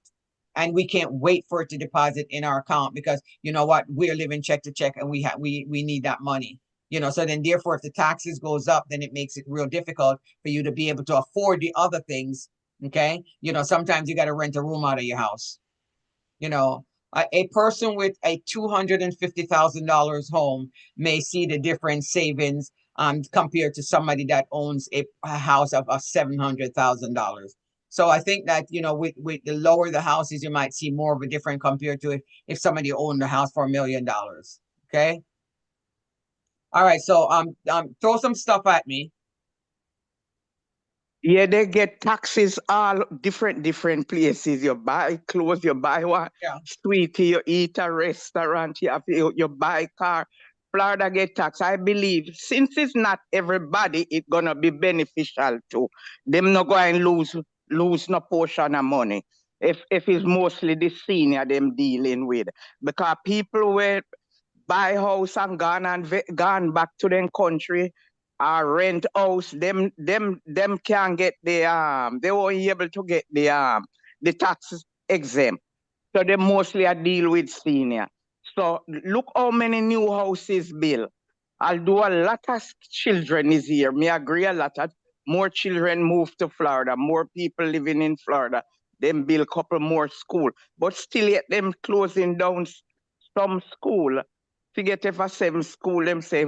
And we can't wait for it to deposit in our account because you know what, we're living check to check and we need that money. So then therefore if the taxes goes up, then it makes it real difficult for you to be able to afford the other things. Okay. Sometimes you got to rent a room out of your house. A person with a $250,000 home may see the different savings compared to somebody that owns a house of $700,000. So I think that with the lower the house is, you might see more of a difference compared to if somebody owned the house for $1 million. Okay. All right. So throw some stuff at me. Yeah, they get taxes all different places. You buy clothes, you buy what sweetie, you eat a restaurant, you buy car. Florida get tax. I believe since it's not everybody, it's gonna be beneficial to them. Not going lose no portion of money. If it's mostly the senior them dealing with, because people will buy house and gone back to their country rent house, them can't get they won't be able to get the tax exempt. So they mostly are deal with senior. So look how many new houses built. Although a lot of children is here, me agree a lot of more children move to Florida, more people living in Florida, them build couple more school. But still yet them closing down some school. To get if a 7 school, them say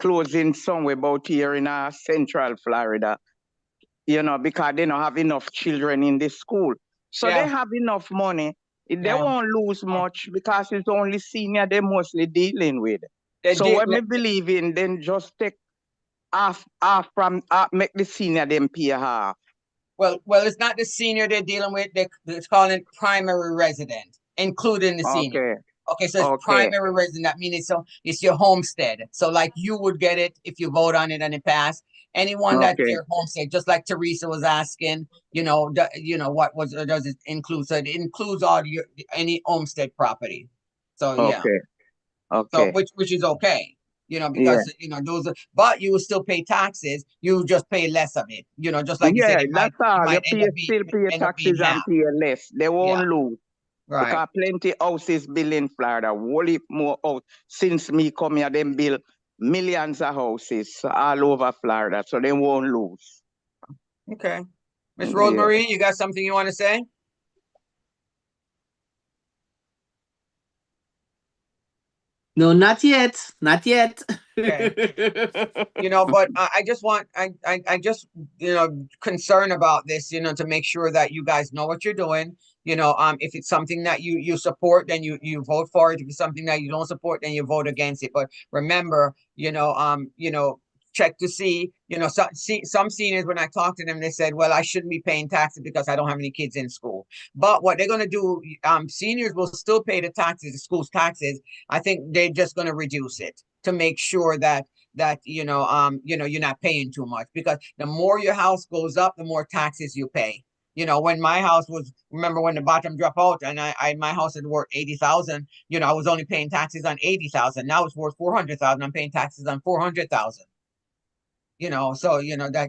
closing somewhere about here in Central Florida, because they don't have enough children in the school. So they have enough money. They won't lose much because it's only senior they're mostly dealing with. So when me believe in, then just take half from make the senior them pay half. Well, it's not the senior they're dealing with. They're calling it primary resident, including the senior. Okay. Okay, so it's primary resident. That means it's your homestead. So like you would get it if you vote on it and it passed. Anyone that's your homestead, just like Teresa was asking, what does it include? So it includes all any homestead property. So yeah. So which is okay. Because those but you will still pay taxes. You just pay less of it. Just like you said, that's all. You still pay taxes and half. pay less. They won't lose. Right. Because plenty houses built in Florida, whole heap more out since me come here, them build millions of houses all over Florida, so they won't lose. Okay. Miss Rosemary, you got something you want to say? No, not yet. Not yet. Okay. But I just want, I just, concerned about this, to make sure that you guys know what you're doing. If it's something that you support, then you vote for it. If it's something that you don't support, then you vote against it. But remember, check to see, some seniors, when I talked to them, they said, well, I shouldn't be paying taxes because I don't have any kids in school. But what they're going to do, seniors will still pay the taxes, the school's taxes. I think they're just going to reduce it to make sure that you're not paying too much, because the more your house goes up, the more taxes you pay. When my house was, remember when the bottom dropped out and my house had worth 80,000, I was only paying taxes on 80,000. Now it's worth 400,000. I'm paying taxes on 400,000. So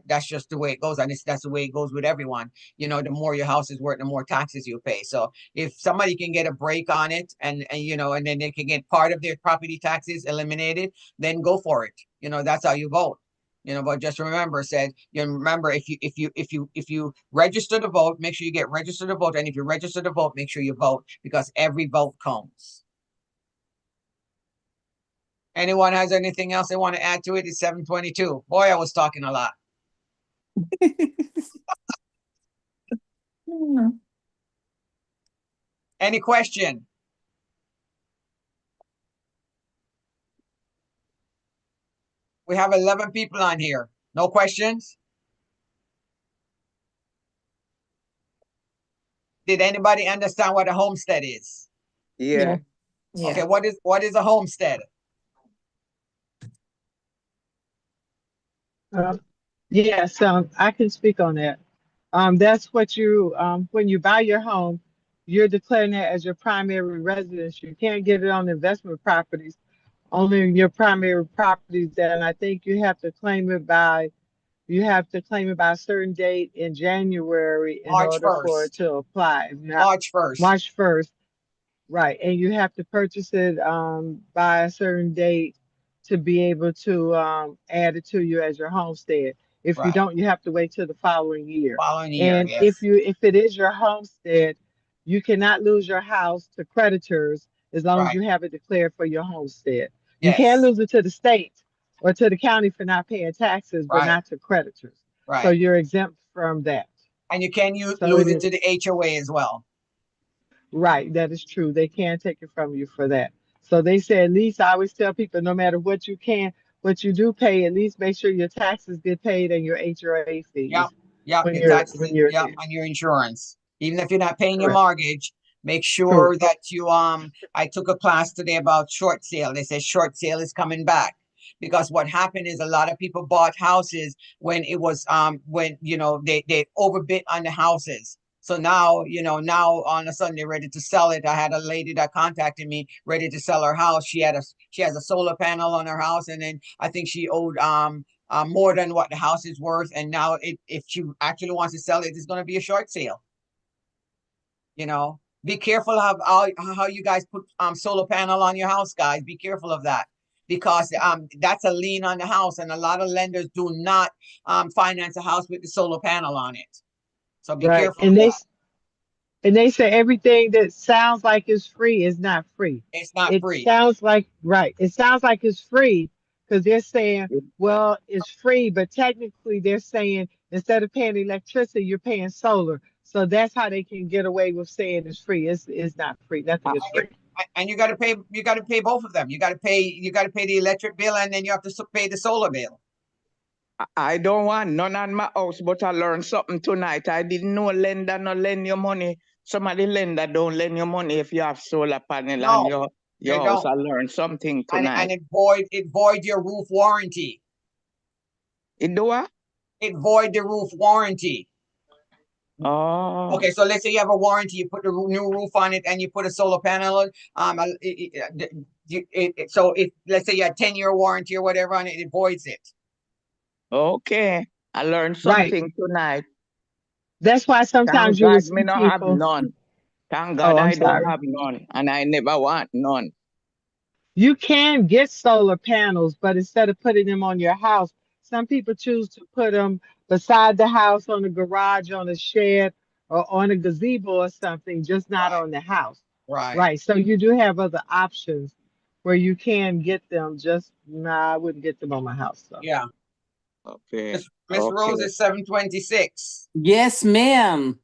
that's just the way it goes, and that's the way it goes with everyone. The more your house is worth, the more taxes you pay. So if somebody can get a break on it, and then they can get part of their property taxes eliminated, then go for it. That's how you vote. But just remember, if you register to vote, make sure you get registered to vote, and if you register to vote, make sure you vote, because every vote counts. Anyone has anything else they want to add to it? It's 7:22. Boy, I was talking a lot. Any question? We have 11 people on here. No questions? Did anybody understand what a homestead is? Yeah. Okay, what is a homestead? Yes, I can speak on that. That's what when you buy your home, you're declaring that as your primary residence. You can't get it on investment properties, only your primary properties. And I think you have to claim it by a certain date in January in March order for 1st. it to apply. March 1st. March 1st. Right, and you have to purchase it by a certain date to be able to add it to you as your homestead. If you Right. don't, you have to wait till the following year. Following year, And yes. if it is your homestead, you cannot lose your house to creditors as long as Right. you have it declared for your homestead. You can Yes. lose it to the state or to the county for not paying taxes, but Right. not to creditors. So Right. you're exempt from that. And you can So lose it to the HOA as well. Right, that is true. They can take it from you for that. So they say, at least I always tell people, no matter what you do pay, at least make sure your taxes get paid and your HOA Yep. fees Yep. when Your taxes, when you're yep, here. and your insurance. Even if you're not paying your Correct. mortgage, make sure True. that you I took a class today about short sale. They said short sale is coming back. Because what happened is a lot of people bought houses when it was when they overbid on the houses. So now, now all of a sudden they're ready to sell it. I had a lady that contacted me ready to sell her house. She has a solar panel on her house, and then I think she owed more than what the house is worth. And now if she actually wants to sell it, it's going to be a short sale. Be careful how you guys put solar panel on your house, guys. Be careful of that, because that's a lien on the house, and a lot of lenders do not finance a house with the solar panel on it. So be Right. careful of that. And they say everything that sounds like it's free is not free. It's not It free. sounds like, right. It sounds like it's free because they're saying, well, it's free, but technically they're saying instead of paying electricity, you're paying solar. So that's how they can get away with saying it's free. It's not free. Nothing is free. And you got to pay both of them. You got to pay the electric bill, and then you have to pay the solar bill. I don't want none on my house, but I learned something tonight. I didn't know lender no lend you money. Some of the lender don't lend you money if you have solar panel on No, your they house. don't. I learned something And tonight. it void your roof warranty. It do what? It void the roof warranty. Oh, Okay, so let's say you have a warranty, you put the new roof on it, and you put a solar panel on. So if let's say you had 10-year warranty or whatever on it, it voids it. okay. I learned Right. something tonight. That's why sometimes Thank you will God me see no have people. none. Thank Oh, God I'm I don't sorry. have none, and I never want none. You can get solar panels, but instead of putting them on your house, some people choose to put them beside the house, on the garage, on a shed, or on a gazebo or something, just not Right, on the house. right. Right. So you do have other options where you can get them. Just nah, I wouldn't get them on my house. So Yeah. Okay, Miss okay. Rose is 726. Yes, ma'am.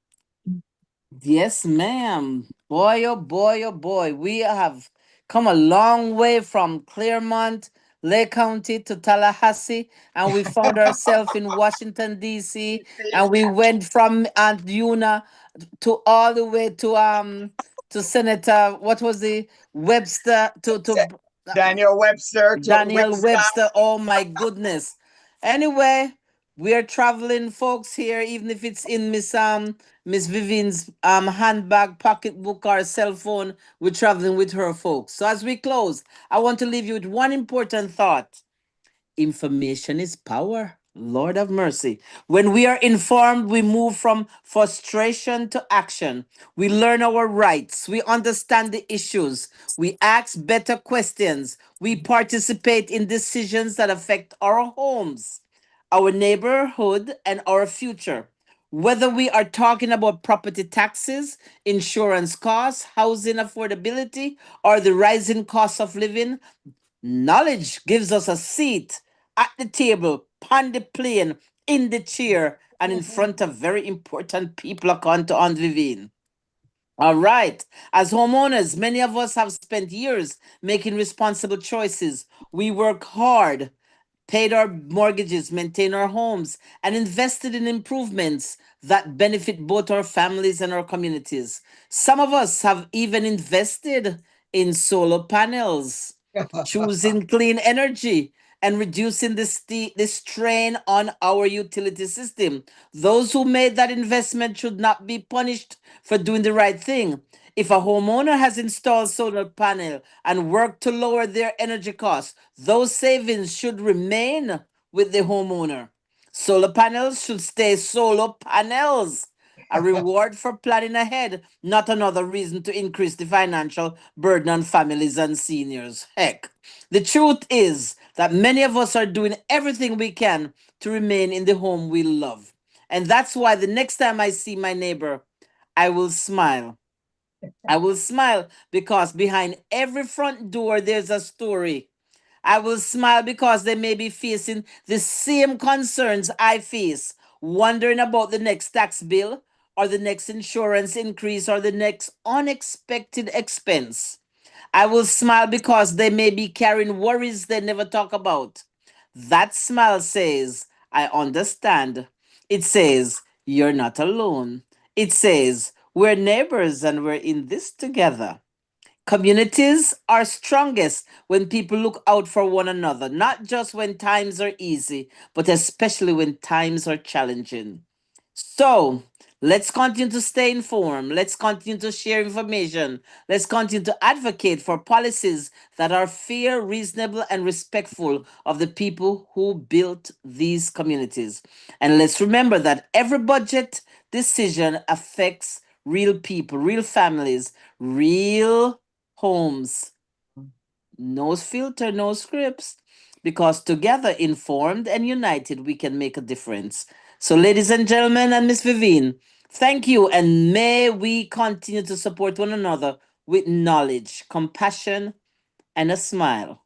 Yes, ma'am. Boy, oh boy, oh boy. We have come a long way from Claremont, Lake County to Tallahassee, and we found ourselves in Washington, D.C., and we went from Aunt Una to all the way to Senator, what was the Webster to Daniel Webster to Daniel Webster. Oh my goodness. Anyway, we are traveling, folks, here, even if it's in Miss Vivian's handbag, pocketbook, or cell phone. We're traveling with her, folks. So as we close, I want to leave you with one important thought. Information is power. Lord of mercy. When we are informed, we move from frustration to action. We learn our rights. We understand the issues. We ask better questions. We participate in decisions that affect our homes, our neighborhood, and our future. Whether we are talking about property taxes, insurance costs, housing affordability, or the rising cost of living, knowledge gives us a seat at the table, on the plane, in the chair, and in front of very important people according to Aunt Vivian. All right. As homeowners, many of us have spent years making responsible choices. We work hard, paid our mortgages, maintained our homes, and invested in improvements that benefit both our families and our communities. Some of us have even invested in solar panels, choosing clean energy, and reducing the strain on our utility system. Those who made that investment should not be punished for doing the right thing. If a homeowner has installed solar panel and worked to lower their energy costs, those savings should remain with the homeowner. Solar panels should stay solar panels. A reward for planning ahead, not another reason to increase the financial burden on families and seniors. Heck, the truth is that many of us are doing everything we can to remain in the home we love. And that's why the next time I see my neighbor, I will smile. I will smile because behind every front door, there's a story. I will smile because they may be facing the same concerns I face, wondering about the next tax bill or the next insurance increase or the next unexpected expense. I will smile because they may be carrying worries they never talk about. That smile says, I understand. It says, you're not alone. It says, we're neighbors and we're in this together. Communities are strongest when people look out for one another, not just when times are easy, but especially when times are challenging. So, let's continue to stay informed. Let's continue to share information. Let's continue to advocate for policies that are fair, reasonable, and respectful of the people who built these communities. And let's remember that every budget decision affects real people, real families, real homes. No filter, no scripts. Because together, informed and united, we can make a difference. So, ladies and gentlemen, and Miss Vivine, thank you. And may we continue to support one another with knowledge, compassion, and a smile.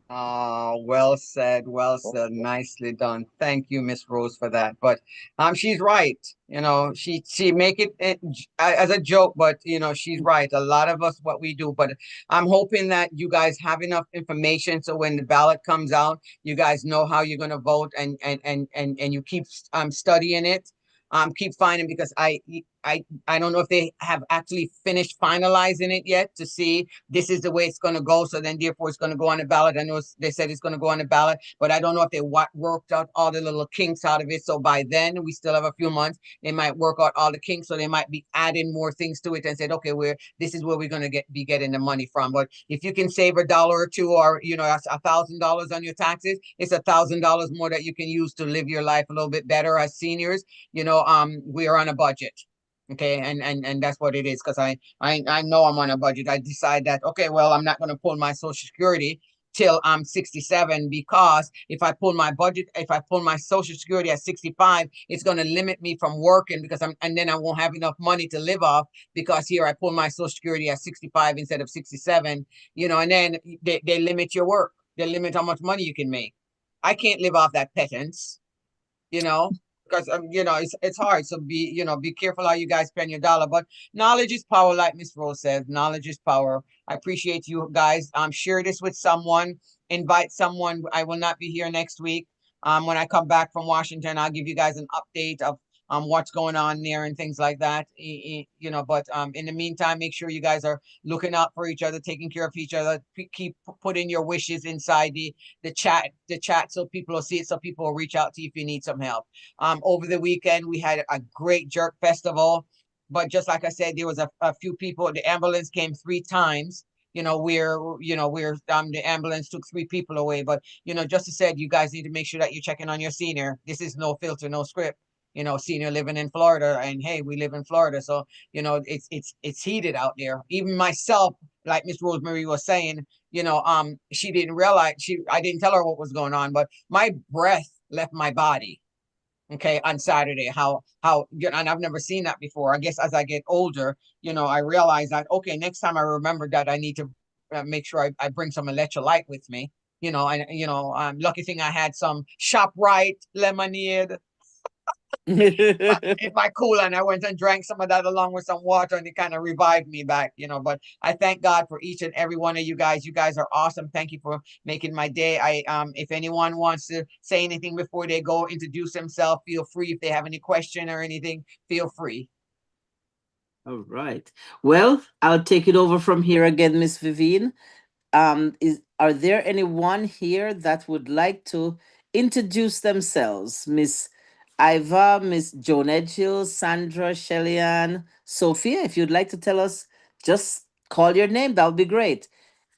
Well said, well said, nicely done. Thank you, Miss Rose, for that. But she's right. She make it as a joke, but she's right. A lot of us what we do, but I'm hoping that you guys have enough information so when the ballot comes out, you guys know how you're gonna vote and you keep studying it. Keep finding because I don't know if they have actually finished finalizing it yet to see this is the way it's going to go. So then, therefore, it's going to go on the ballot. I know they said it's going to go on the ballot, but I don't know if they worked out all the little kinks out of it. So by then, we still have a few months. They might work out all the kinks, so they might be adding more things to it and said, okay, this is where we're going to be getting the money from. But if you can save $1 or two, or $1,000 on your taxes, it's $1,000 more that you can use to live your life a little bit better as seniors. We are on a budget. Okay, and that's what it is because I know I'm on a budget. I decide that okay, well, I'm not going to pull my Social Security till I'm 67 because if I pull my Social Security at 65, it's going to limit me from working because and then I won't have enough money to live off because here I pull my Social Security at 65 instead of 67, and then they limit your work. They limit how much money you can make. I can't live off that pittance, you know, because it's hard. So be careful how you guys spend your dollar. But knowledge is power, like Miss Rose says. Knowledge is power. I appreciate you guys. Share this with someone. Invite someone. I will not be here next week. When I come back from Washington, I'll give you guys an update of what's going on there and things like that. But in the meantime, make sure you guys are looking out for each other, taking care of each other. Keep putting your wishes inside the chat so people will see it, so people will reach out to you if you need some help. Over the weekend we had a great jerk festival, but just like I said, there was a few people. The ambulance came 3 times. The ambulance took 3 people away. But just to said, you guys need to make sure that you're checking on your senior. This is no filter, no script. Senior living in Florida, and hey, we live in Florida, so it's heated out there. Even myself, like Miss Rosemary was saying, she didn't realize I didn't tell her what was going on, but my breath left my body. Okay, on Saturday, and I've never seen that before. I guess as I get older, I realize that okay, next time I remember that I need to make sure I bring some electrolyte with me. And lucky thing I had some ShopRite lemonade in my cooler, and I went and drank some of that along with some water, and it kind of revived me back. But I thank God for each and every one of you guys. You guys are awesome. Thank you for making my day. If anyone wants to say anything before they go, introduce themselves, feel free. If they have any question or anything, feel free. All right. Well, I'll take it over from here again, Miss Vivine. Are there anyone here that would like to introduce themselves? Miss Iva, Miss Joan Edgehill, Sandra, Shellyan, Sophia, if you'd like to tell us, just call your name. That would be great.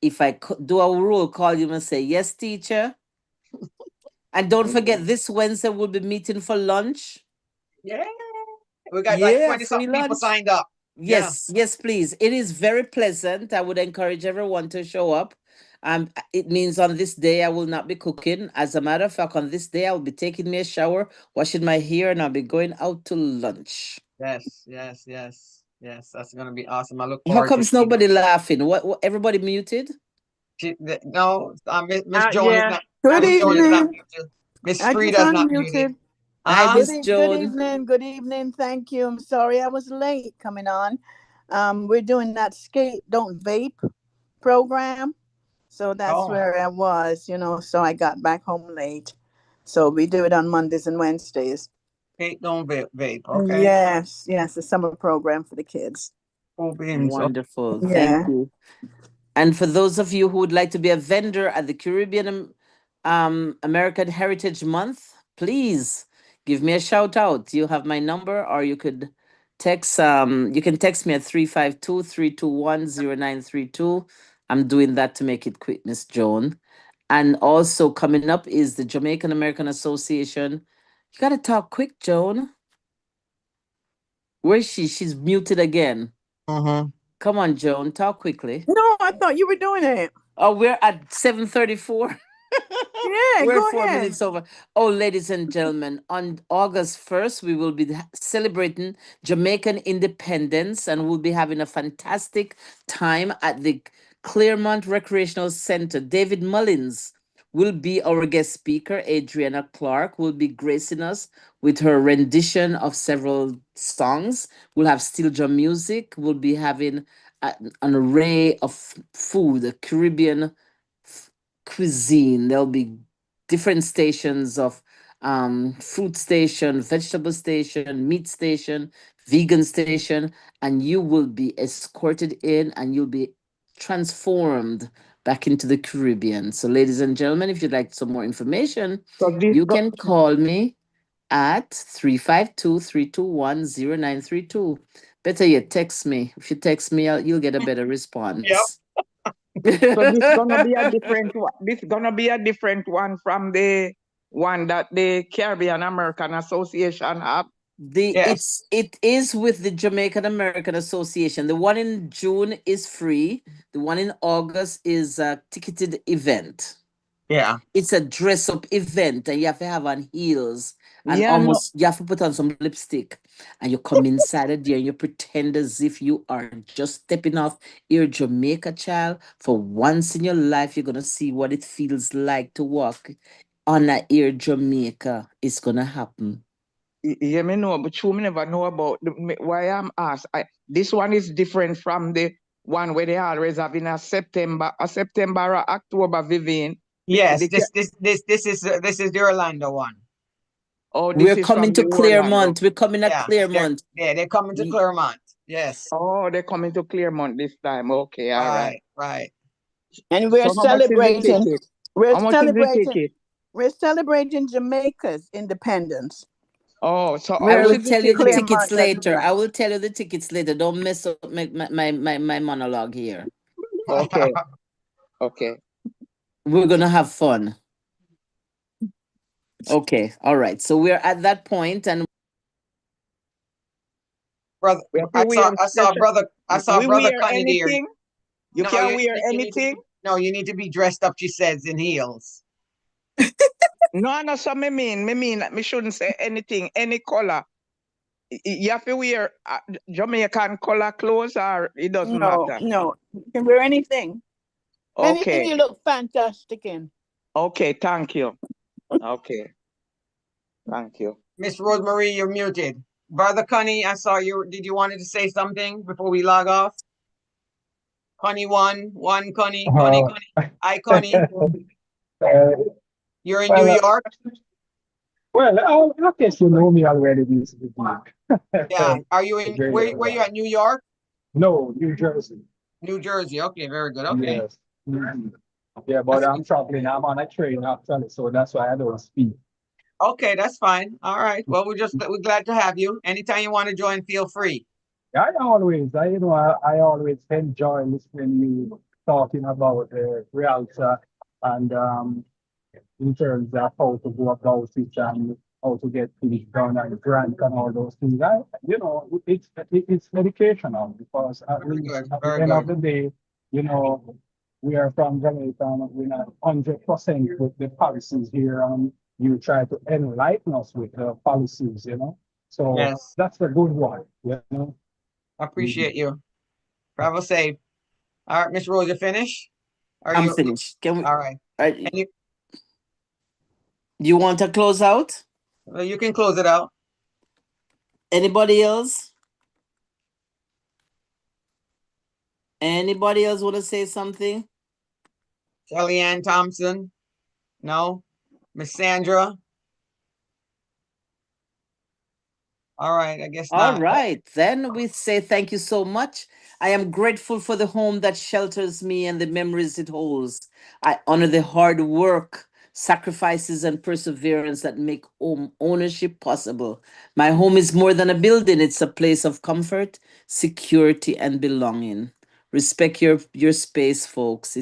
If I do a roll call, you must say, yes, teacher. And don't forget, this Wednesday we'll be meeting for lunch. Yeah. We got like 20-something people signed up. Yes, yes, please. It is very pleasant. I would encourage everyone to show up. It means on this day I will not be cooking. As a matter of fact, on this day I'll be taking me a shower, washing my hair, and I'll be going out to lunch. Yes. That's gonna be awesome. I look How forward to comes nobody laughing? What everybody muted? No, Miss Joan is Yeah. not. Good Miss Joan is not evening. muted. Miss I just Frida's not muted. unmuted. Hi, Miss Good Joan. evening. Good evening. Thank you. I'm sorry I was late coming on. We're doing that skate, don't vape program. So that's where I was, so I got back home late. So we do it on Mondays and Wednesdays. Skate, don't vape. Okay. Yes, the summer program for the kids. Cool beans. Wonderful. Yeah. Thank you. And for those of you who would like to be a vendor at the Caribbean American Heritage Month, please give me a shout out. You have my number, or you could text you can text me at 352-321-0932. I'm doing that to make it quick, Miss Joan. And also coming up is the Jamaican American Association. You gotta talk quick, Joan. Where is she? She's muted again. Come on, Joan, talk quickly. No, I thought you were doing it. Oh, we're at 7:34. Yeah, We're go 4 minutes over. Oh, ladies and gentlemen, on August 1st, we will be celebrating Jamaican independence, and we'll be having a fantastic time at the Claremont Recreational Center. David Mullins will be our guest speaker. Adriana Clark will be gracing us with her rendition of several songs. We'll have steel drum music. We'll be having an array of food, a Caribbean cuisine. There'll be different stations of fruit station, vegetable station, meat station, vegan station, and you will be escorted in and you'll be transformed back into the Caribbean. So, ladies and gentlemen, if you'd like some more information, So this you can call me at 352-321-0932. Better yet, text me. If you text me, you'll get a better response. so this gonna be a different one. This gonna be a different one from the one that the Caribbean American Association have. It is with the Jamaican American Association. The one in June is free. The one in August is a ticketed event. Yeah. It's a dress up event and you have to have on heels and Yeah, no. you have to put on some lipstick and you come inside of there and you pretend as if you are just stepping off your Jamaica, child. For once in your life, you're gonna see what it feels like to walk on a Air Jamaica. It's gonna happen. Yeah, me know, but you me never know about why I'm asked. This one is different from the one where they always have in a September or October, Vivian. Yes, this is the Orlando one. Oh, We're coming to Claremont. We're coming to Claremont. They're coming to Claremont. Yes. Oh, they're coming to Claremont this time. Okay, all right. Right. And we're celebrating. We're How much is the celebrating. ticket? We're celebrating Jamaica's independence. Oh, so I will tell you the Claremont tickets doesn't later. like. I will tell you the tickets later. Don't mess up my monologue here. Okay. Okay. We're gonna have fun. Okay, all right. So we're at that point, and brother, I saw brother Connie there. You can't wear anything. No, you need to be dressed up. She says in heels. No, so me shouldn't say anything, any color. You have to wear Jamaican color clothes, or it doesn't matter. No, you can wear anything. Okay. Anything you look fantastic in. Okay, thank you. Okay. Thank you. Miss Rosemary, you're muted. Brother Connie, I saw you. Did you wanted to say something before we log off? Connie Connie. Hi, Connie. You're in New York? Well, I guess you know me already this week. Yeah. Are you in where you at, New York? No, New Jersey. New Jersey. Okay, very good. Okay. Yes. Mm-hmm. Yeah, but I'm traveling. I'm on a train actually, so that's why I don't speak. Okay, that's fine. All right. Well, we're glad to have you. Anytime you want to join, feel free. I always enjoy listening to you talking about the Realtor and in terms of how to go about it and how to get things done and grant and all those things. It's educational because at the end of the day, we are from Jamaica and we're not 100% with the policies here. You try to enlighten us with the policies, So yes, that's a good one, I appreciate you. Travel safe. All right, Miss Rose, you finished? I'm finished. Can we? All right. You want to close out? Well, you can close it out. Anybody else? Anybody else want to say something? Shelly Ann Thompson? No? Miss Sandra? All right, I guess not. All right, then we say thank you so much. I am grateful for the home that shelters me and the memories it holds. I honor the hard work, sacrifices, and perseverance that make home ownership possible. My home is more than a building, it's a place of comfort, security, and belonging. Respect your space, folks.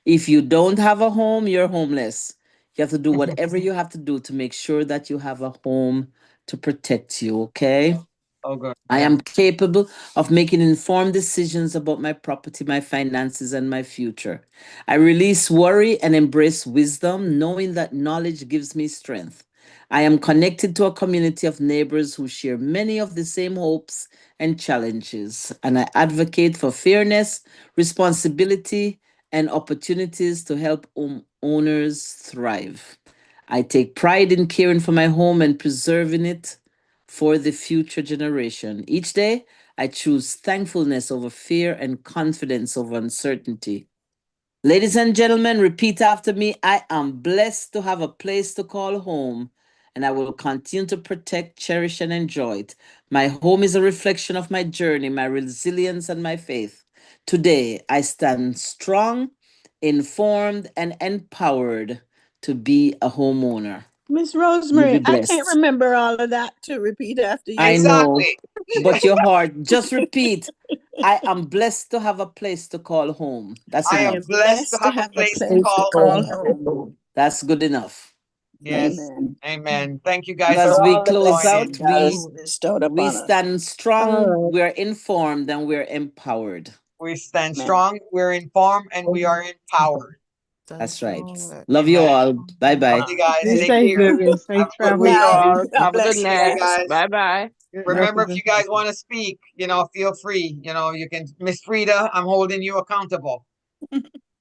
If you don't have a home, you're homeless. You have to do whatever you have to do to make sure that you have a home to protect you, okay? Oh, good. I am capable of making informed decisions about my property, my finances, and my future. I release worry and embrace wisdom, knowing that knowledge gives me strength. I am connected to a community of neighbors who share many of the same hopes and challenges, and I advocate for fairness, responsibility, and opportunities to help owners thrive. I take pride in caring for my home and preserving it for the future generation. Each day, I choose thankfulness over fear and confidence over uncertainty. Ladies and gentlemen, repeat after me. I am blessed to have a place to call home, and I will continue to protect, cherish, and enjoy it. My home is a reflection of my journey, my resilience, and my faith. Today, I stand strong, informed, and empowered to be a homeowner. Miss You be Rosemary, I can't blessed. remember all of that to repeat after you. I know, Exactly. but your heart, just repeat. I am blessed to have a place to call home. That's I I am am enough. blessed to blessed to have a have a place to place to call call home. home. That's good enough. Yes. Amen. Amen. Thank you So guys so as much we All the for close blessings joining. out, God has bestowed we upon us. stand strong, we're informed, and we're empowered. We stand Amen. strong, we're informed, and we are empowered. That's right. Strong. Love you Amen. all. Bye Love bye. you guys. Be Take safe, care. Vivian. Safe Have a good Good travels to weekend. night. DC. God Have a good bless you Take care, night. guys. guys. Bye bye. Good Remember, if you guys representation. want to speak, feel free. You can, Miss Frida, I'm holding you accountable.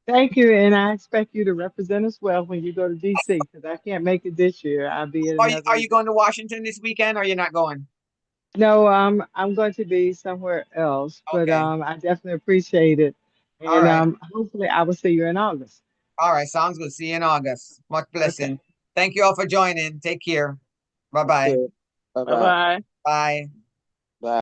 Thank you, and I expect you to represent us well when you go to DC because I can't make it this year. I'll be at Are another you event. going to Washington this weekend or you're not going? No, I'm going to be somewhere else, but Okay. I definitely appreciate it, All and right. hopefully I will see you in August. All right. Sounds good. See you in August. Much blessing. Okay. Thank you all for joining. Take care. Bye-bye. Okay. Bye Bye-bye. bye. Bye.